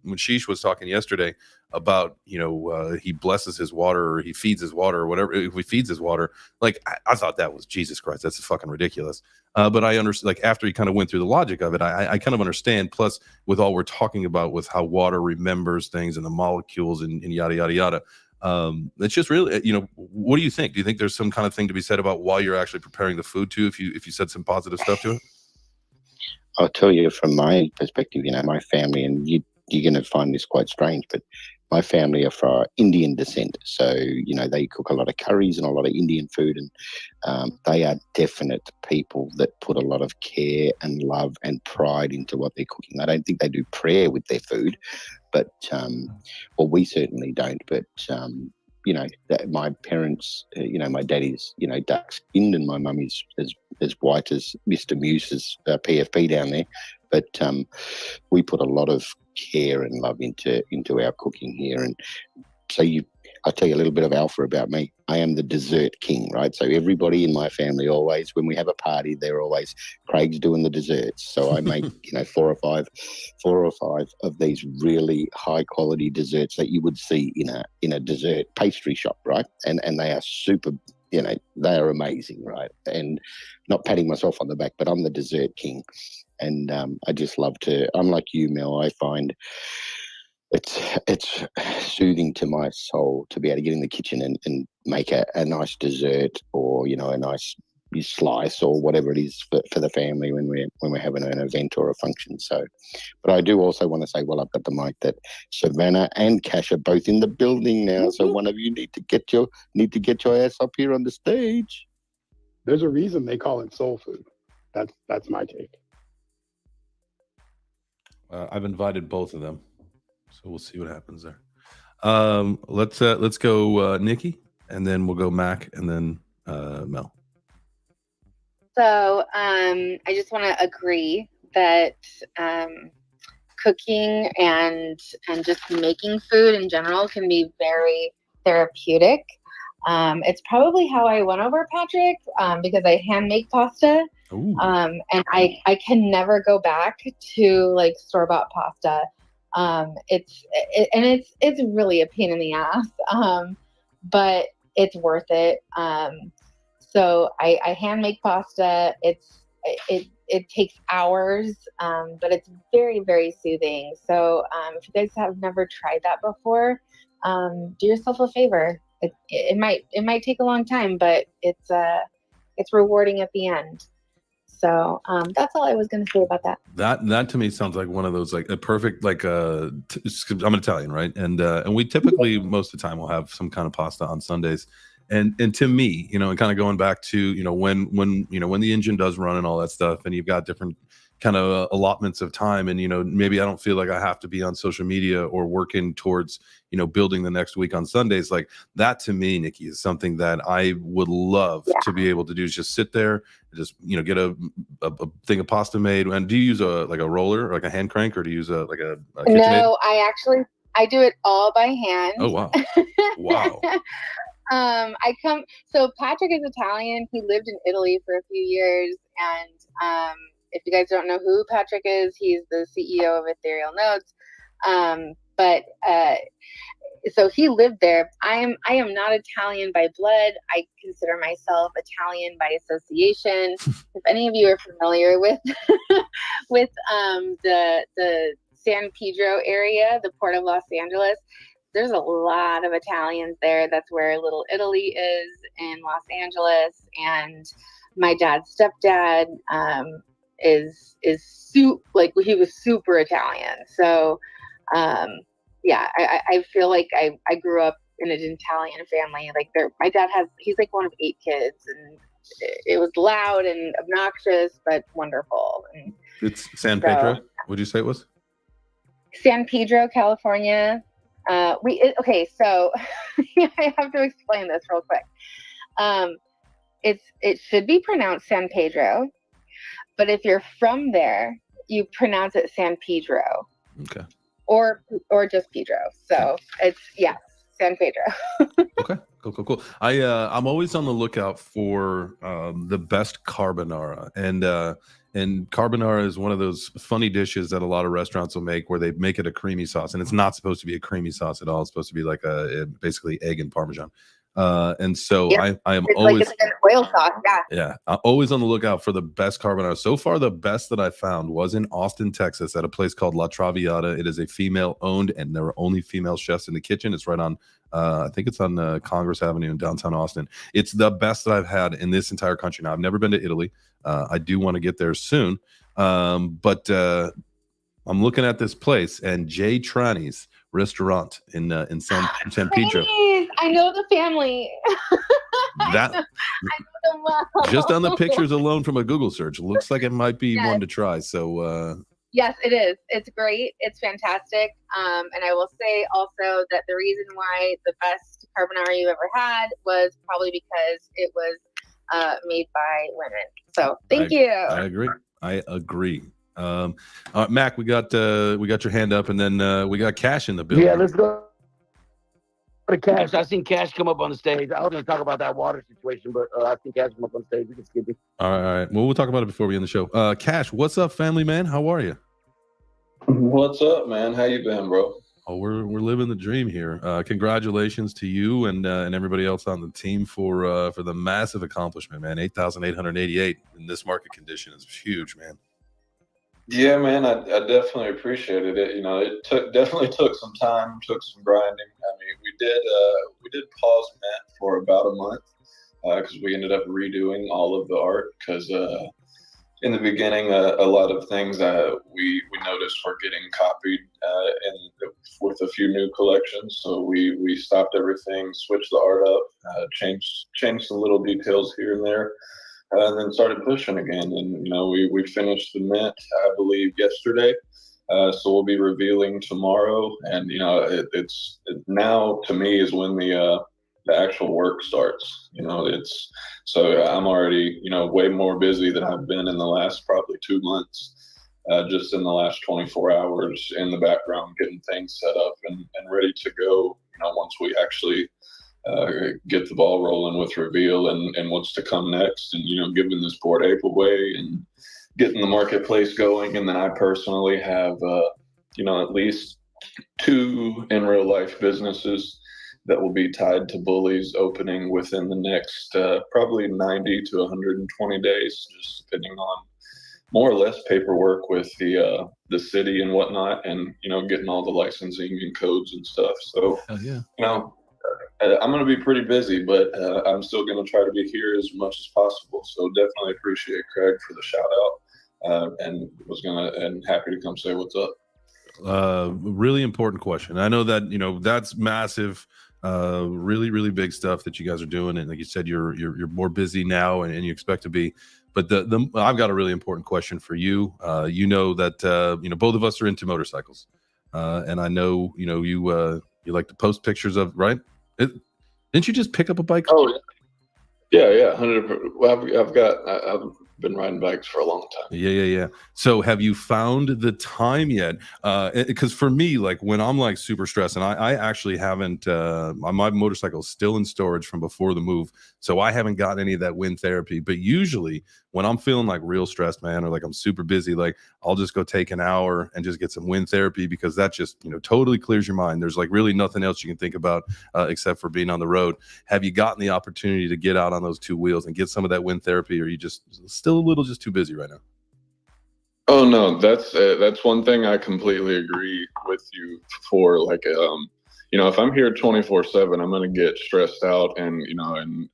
when Sheesh was talking yesterday about, he blesses his water or he feeds his water or whatever. If he feeds his water, like I thought that was Jesus Christ. That's fucking ridiculous. But I understand, like after he kind of went through the logic of it, I kind of understand. Plus, with all we're talking about with how water remembers things and the molecules and yada yada yada. It's just really, what do you think? Do you think there's some kind of thing to be said about why you're actually preparing the food too, if you said some positive stuff to it? I'll tell you from my perspective, my family, and you're going to find this quite strange, but my family are from Indian descent. So, they cook a lot of curries and a lot of Indian food. And they are definite people that put a lot of care and love and pride into what they're cooking. I don't think they do prayer with their food, but, well, we certainly don't. But, that my parents, my daddy's, dark skinned and my mum is as white as Mr. Muse's PFP down there. But we put a lot of care and love into our cooking here. And so I'll tell you a little bit of alpha about me. I am the dessert king, right? So everybody in my family always, when we have a party, they're always, Craig's doing the desserts. So I make, 4 or 5 of these really high quality desserts that you would see in a dessert pastry shop, right? And they are super, they are amazing, right? And not patting myself on the back, but I'm the dessert king. And I just love to, unlike you, Mel, I find it's soothing to my soul to be able to get in the kitchen and make a nice dessert or, a nice slice or whatever it is for the family when we're having an event or a function. So, but I do also want to say, well, I've got the mic that Savannah and Cash are both in the building now. So one of you need to get your ass up here on the stage. There's a reason they call it soul food. That's my take. I've invited both of them, so we'll see what happens there. Let's go Nikki, and then we'll go Mac, and then Mel. So I just want to agree that cooking and just making food in general can be very therapeutic. It's probably how I won over Patrick because I hand make pasta. And I can never go back to like store-bought pasta. It's really a pain in the ass, but it's worth it. So I hand make pasta. It takes hours, but it's very, very soothing. So if you guys have never tried that before, do yourself a favor. It might take a long time, but it's rewarding at the end. So that's all I was going to say about that. That to me sounds like one of those, like a perfect, like I'm an Italian, right? And we typically most of the time will have some kind of pasta on Sundays. And to me, you know, and kind of going back to, you know, when the engine does run and all that stuff, and you've got different kind of allotments of time, and, you know, maybe I don't feel like I have to be on social media or working towards, you know, building the next week on Sundays. Like that to me, Nikki, is something that I would love to be able to do, is just sit there and just, you know, get a thing of pasta made. And do you use a roller, or like a hand crank, or do you use a KitchenAid? No, I do it all by hand. Oh wow. Wow. So Patrick is Italian. He lived in Italy for a few years, and if you guys don't know who Patrick is, he's the CEO of Ethereal Nodes. So he lived there. I am not Italian by blood. I consider myself Italian by association. If any of you are familiar with the San Pedro area, the port of Los Angeles, there's a lot of Italians there. That's where Little Italy is in Los Angeles. And my dad's stepdad he was super Italian. So I feel like I grew up in an Italian family. Like my dad he's like one of 8 kids, and it was loud and obnoxious but wonderful. And it's San Pedro. What'd you say it was? San Pedro, California. So I have to explain this real quick. It should be pronounced San Pedro, but if you're from there, you pronounce it San Pedro. Okay. Or just Pedro. So it's San Pedro. Okay. Cool. I'm always on the lookout for the best carbonara, and carbonara is one of those funny dishes that a lot of restaurants will make, where they make it a creamy sauce, and it's not supposed to be a creamy sauce at all. It's supposed to be like basically egg and Parmesan. And so I am always like it's an oil sauce. Yeah, I'm always on the lookout for the best carbonara. So far, the best that I found was in Austin, Texas, at a place called La Traviata. It is a female-owned, and there are only female chefs in the kitchen. It's right on, I think it's on Congress Avenue in downtown Austin. It's the best that I've had in this entire country. Now, I've never been to Italy. I do want to get there soon, but I'm looking at this place, and Jay Trani's restaurant in San Pedro. I know the family. That I know them well. just on the pictures alone from a Google search, looks like it might be one to try. So yes, it is. It's great. It's fantastic. And I will say also that the reason why the best carbonara you ever had was probably because it was made by women. So thank you. I agree. Mac, we got your hand up, and then we got Cash in the building. Yeah, let's go to Cash. I seen Cash come up on the stage. I was going to talk about that water situation, but I think Cash come up on stage. We can skip it. All right. Well, we'll talk about it before we end the show. Cash, what's up, family man? How are you? What's up, man? How you been, bro? Oh, we're living the dream here. Congratulations to you and everybody else on the team for the massive accomplishment, man. 8,888 in this market condition is huge, man. Yeah, man, I definitely appreciated it. You know, it definitely took some time, took some grinding. I mean, we did pause Mint for about a month because we ended up redoing all of the art because in the beginning, a lot of things we noticed were getting copied with a few new collections. So we stopped everything, switched the art up, changed some little details here and there. And then started pushing again, and you know we finished the mint, I believe, yesterday. So we'll be revealing tomorrow, and you know it now to me is when the actual work starts. You know, so I'm already way more busy than I've been in the last probably 2 months. Just in the last 24 hours in the background, getting things set up and ready to go. You know, once we actually get the ball rolling with reveal and what's to come next, and giving this board ape away and getting the marketplace going. And then I personally have at least 2 in real life businesses that will be tied to bullies opening within the next probably 90 to 120 days, just depending on more or less paperwork with the city and whatnot, and getting all the licensing and codes and stuff. So yeah. I'm going to be pretty busy, but I'm still going to try to be here as much as possible. So definitely appreciate Craig for the shout out, and happy to come say what's up. Really important question. I know that that's massive, really, really big stuff that you guys are doing, and like you said, you're more busy now, and you expect to be. But I've got a really important question for you. You know that both of us are into motorcycles, and I know you like to post pictures of, right? Didn't you just pick up a bike? Oh yeah, 100%. Well, I've been riding bikes for a long time. Yeah. So have you found the time yet? Because for me, like when I'm like super stressed, and I actually haven't, my motorcycle is still in storage from before the move, so I haven't gotten any of that wind therapy. But usually when I'm feeling like real stressed, man, or like I'm super busy, like I'll just go take an hour and just get some wind therapy, because that just totally clears your mind. There's like really nothing else you can think about except for being on the road. Have you gotten the opportunity to get out on those two wheels and get some of that wind therapy, or are you just still a little just too busy right now? Oh no, that's one thing I completely agree with you for. Like, if I'm here 24/7, I'm gonna get stressed out, and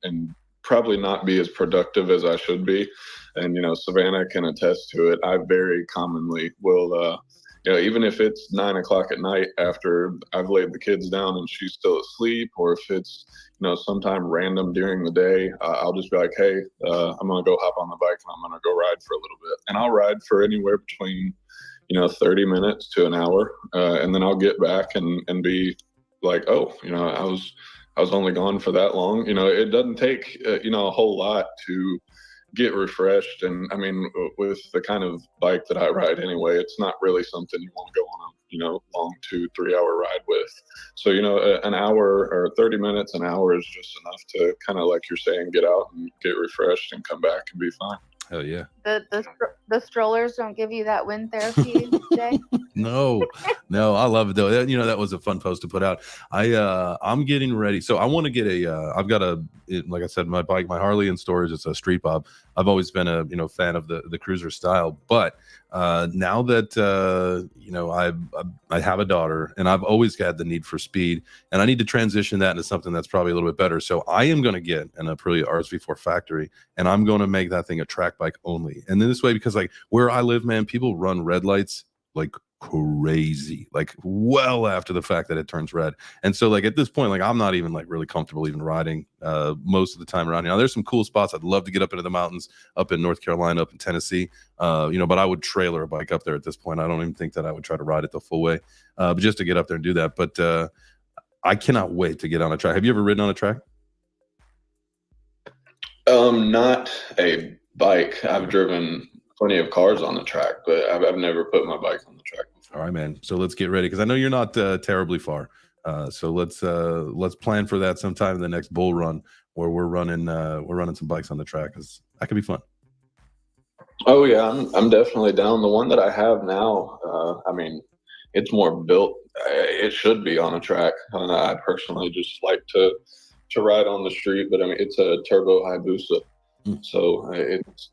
and probably not be as productive as I should be. And Savannah can attest to it. I very commonly will, even if it's 9 o'clock at night after I've laid the kids down and she's still asleep, or if it's sometime random during the day, I'll just be like, hey, I'm gonna go hop on the bike and I'm gonna go ride for a little bit, and I'll ride for anywhere between 30 minutes to an hour, and then I'll get back and be like, oh, I was only gone for that long. It doesn't take a whole lot to get refreshed. And I mean, with the kind of bike that I ride anyway, it's not really something you want to go on a long 2-3 hour ride with. So an hour or 30 minutes, an hour is just enough to kind of, like you're saying, get out and get refreshed and come back and be fine. Hell yeah. The strollers don't give you that wind therapy today? No, I love it though. That was a fun post to put out. I'm getting ready. So I want to get I've got like I said, my bike, my Harley in storage. It's a Street Bob. I've always been a fan of the cruiser style, but now that I have a daughter, and I've always had the need for speed, and I need to transition that into something that's probably a little bit better. So I am going to get an Aprilia RSV4 factory, and I'm going to make that thing a track bike only. And then this way, because like where I live, man, people run red lights like crazy, like well after the fact that it turns red. And so like at this point, like I'm not even like really comfortable even riding most of the time around here. Now there's some cool spots I'd love to get up into the mountains, up in North Carolina, up in Tennessee, but I would trailer a bike up there at this point. I don't even think that I would try to ride it the full way, but just to get up there and do that. But I cannot wait to get on a track. Have you ever ridden on a track? Not a bike. I've driven plenty of cars on the track, but I've never put my bike on the track before. All right, man. So let's get ready, because I know you're not terribly far. So let's plan for that sometime in the next bull run, where we're running some bikes on the track, because that could be fun. Oh yeah, I'm definitely down. The one that I have now, I mean, it's more built. It should be on a track. I personally just like to ride on the street, but I mean, it's a turbo Hayabusa. So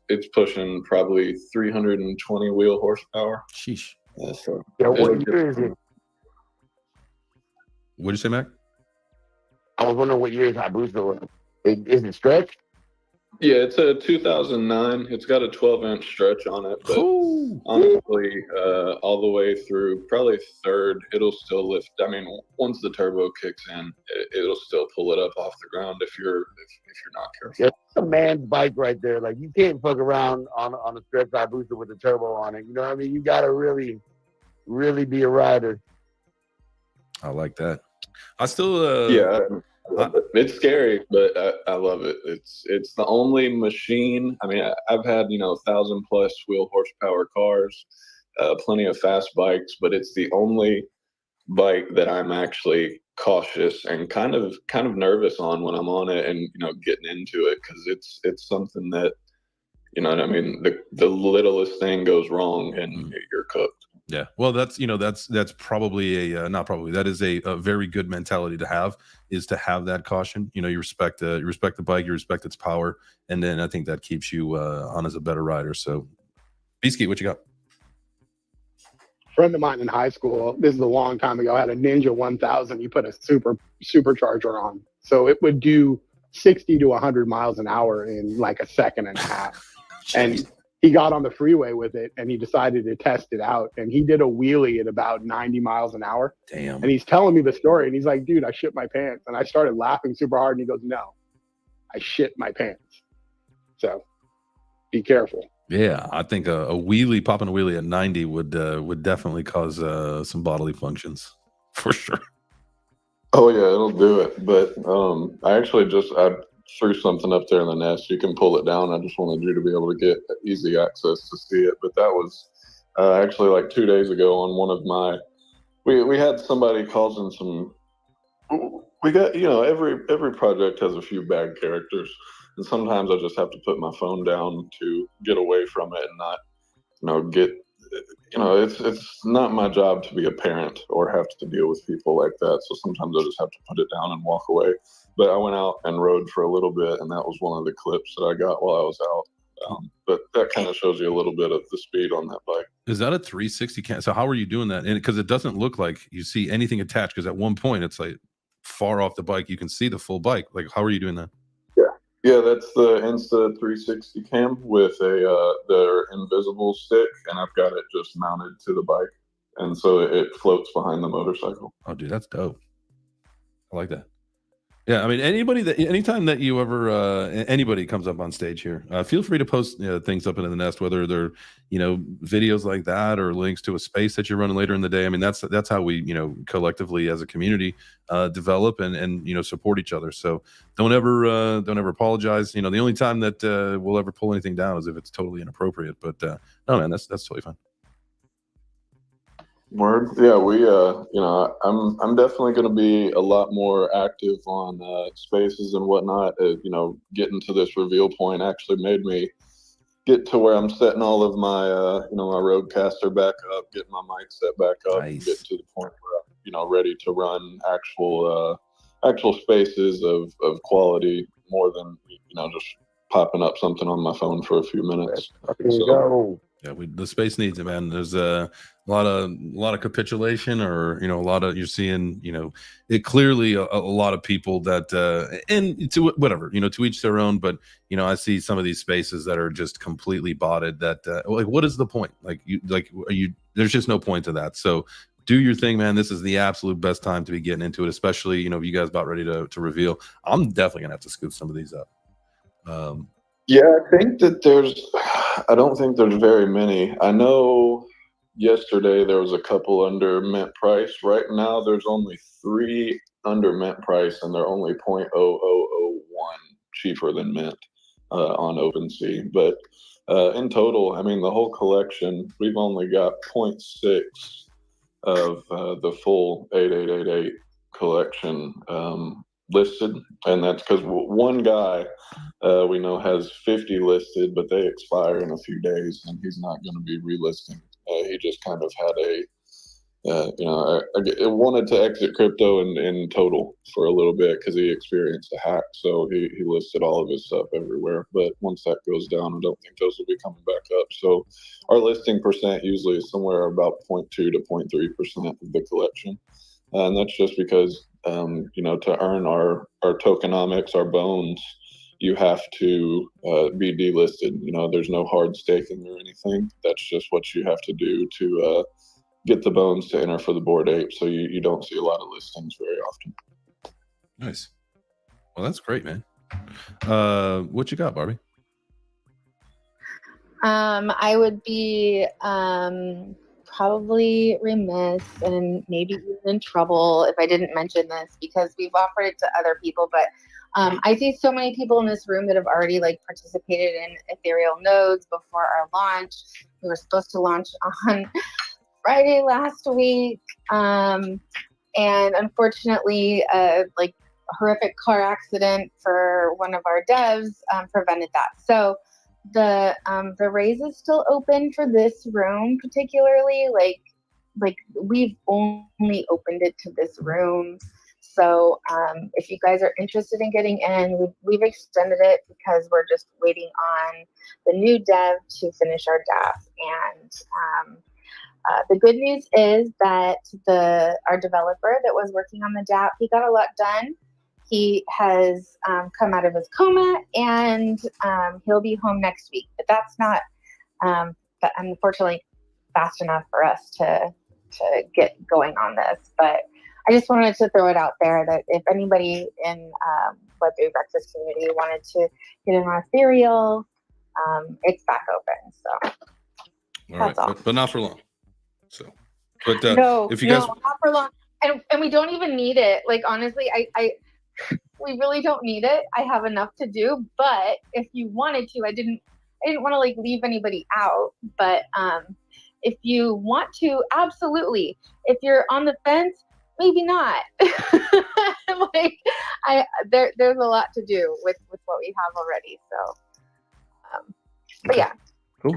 it's pushing probably 320 wheel horsepower. Sheesh. Yeah, so what year is it? What'd you say, Mac? I was wondering what year is Hayabusa. Is it stretched? Yeah, it's a 2009. It's got a 12-inch stretch on it, but honestly, all the way through probably third, it'll still lift. I mean, once the turbo kicks in, it'll still pull it up off the ground if you're not careful. Yeah, it's a man's bike right there. Like, you can't fuck around on a stretch Hayabusa with a turbo on it. You know what I mean? You gotta really, really be a rider. I like that. I still yeah. It's scary, but I love it. It's the only machine. I mean, I've had 1,000+ wheel horsepower cars, plenty of fast bikes, but it's the only bike that I'm actually cautious and kind of nervous on when I'm on it and getting into it, because it's something that I mean, the littlest thing goes wrong and you're cooked. Yeah, well, that's probably that is a very good mentality to have, is to have that caution. You respect the bike, you respect its power, and then I think that keeps you on as a better rider. So Beastie, what you got? Friend of mine in high school, this is a long time ago, had a Ninja 1000. You put a supercharger on, so it would do 60 to 100 miles an hour in like a second and a half. And he got on the freeway with it, and he decided to test it out. And he did a wheelie at about 90 miles an hour. Damn. And he's telling me the story, and he's like, "Dude, I shit my pants." And I started laughing super hard, and he goes, "No, I shit my pants." So be careful. Yeah, I think popping a wheelie at 90 would definitely cause some bodily functions for sure. Oh yeah, it'll do it. But I threw something up there in the nest. You can pull it down. I just wanted you to be able to get easy access to see it. But that was actually like 2 days ago on one of my. We had somebody causing some. We got every project has a few bad characters, and sometimes I just have to put my phone down to get away from it and not get. It's not my job to be a parent or have to deal with people like that. So sometimes I just have to put it down and walk away. But I went out and rode for a little bit, and that was one of the clips that I got while I was out. But that kind of shows you a little bit of the speed on that bike. Is that a 360 cam? So how are you doing that? And because it doesn't look like you see anything attached, because at one point it's like far off the bike, you can see the full bike. Like, how are you doing that? Yeah, that's the Insta 360 cam with their invisible stick, and I've got it just mounted to the bike, and so it floats behind the motorcycle. Oh, dude, that's dope. I like that. Yeah, I mean, anytime that you ever anybody comes up on stage here, feel free to post things up into the nest, whether they're videos like that or links to a space that you're running later in the day. I mean, that's how we collectively as a community develop and support each other. So don't ever apologize. The only time that we'll ever pull anything down is if it's totally inappropriate. But no, man, that's totally fine. Word. Yeah, we I'm definitely going to be a lot more active on spaces and whatnot. Getting to this reveal point actually made me get to where I'm setting all of my my roadcaster back up, getting my mic set back up, and get to the point where I'm ready to run actual spaces of quality more than just popping up something on my phone for a few minutes. Yeah, the space needs it, man. There's a lot of capitulation, or a lot of, you're seeing it clearly a lot of people that and to whatever, to each their own. But I see some of these spaces that are just completely botted. That like, what is the point? There's just no point to that. So do your thing, man. This is the absolute best time to be getting into it, especially if you guys about ready to reveal. I'm definitely gonna have to scoop some of these up. Yeah, I think that I don't think there's very many. I know yesterday there was a couple under mint price. Right now there's only 3 under mint price, and they're only 0.0001 cheaper than mint on OpenSea. But in total, I mean, the whole collection, we've only got 0.6 of the full 8888 collection listed, and that's because one guy we know has 50 listed, but they expire in a few days, and he's not going to be relisting. He just kind of had wanted to exit crypto in total for a little bit because he experienced a hack, so he listed all of his stuff everywhere. But once that goes down, I don't think those will be coming back up. So our listing percent usually is somewhere about 0.2 to 0.3% of the collection, and that's just because to earn our tokenomics, our bones, you have to be delisted. There's no hard staking or anything. That's just what you have to do to get the bones to enter for the Bored Ape. So you don't see a lot of listings very often. Nice. Well, that's great, man. What you got, Barbie? I would be probably remiss and maybe even in trouble if I didn't mention this, because we've offered it to other people, but I see so many people in this room that have already participated in ethereal nodes before our launch. We were supposed to launch on Friday last week, and unfortunately a horrific car accident for one of our devs prevented that. So the raise is still open for this room particularly. We've only opened it to this room. So if you guys are interested in getting in, we've extended it because we're just waiting on the new dev to finish our DApp. And the good news is that our developer that was working on the DApp, he got a lot done. He has come out of his coma, and he'll be home next week. But that's not, but unfortunately, fast enough for us to get going on this. But I just wanted to throw it out there that if anybody in Web3 Breakfast community wanted to get in on Ethereal, it's back open. So all right, but not for long. So, but no, if you guys, not for long, and we don't even need it. Like honestly, we really don't need it. I have enough to do. But if you wanted to, I didn't want to like leave anybody out. But if you want to, absolutely. If you're on the fence, maybe not. Like there's a lot to do with what we have already. So, but yeah. Cool.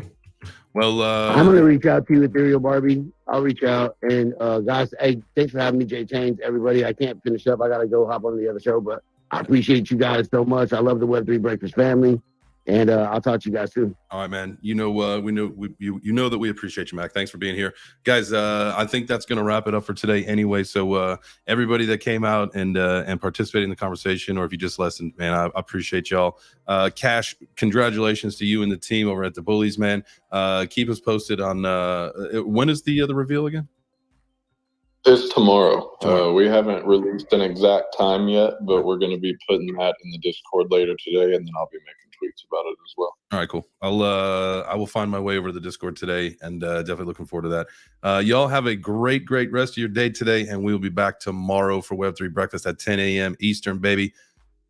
Well, I'm gonna reach out to you, Ethereal Barbie. I'll reach out, and guys, hey, thanks for having me, Jay Chains. Everybody, I can't finish up. I gotta go hop on the other show, but I appreciate you guys so much. I love the Web3 Breakfast family, and I'll talk to you guys soon. all right, man. You know that we appreciate you, Mac. Thanks for being here, guys. I think that's gonna wrap it up for today, anyway. So everybody that came out and participated in the conversation, or if you just listened, man, I appreciate y'all. Cash, congratulations to you and the team over at the Bullies, man. Keep us posted on when is the reveal again? It's tomorrow. We haven't released an exact time yet, but we're going to be putting that in the Discord later today, and then I'll be making tweets about it as well. All right, cool. I will find my way over to the Discord today, and definitely looking forward to that. Y'all have a great rest of your day today, and we'll be back tomorrow for Web3 Breakfast at 10 a.m. Eastern, baby.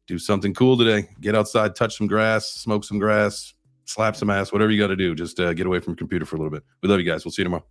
Do something cool today. Get outside, touch some grass, smoke some grass, slap some ass, whatever you got to do. Just get away from your computer for a little bit. We love you guys. We'll see you tomorrow.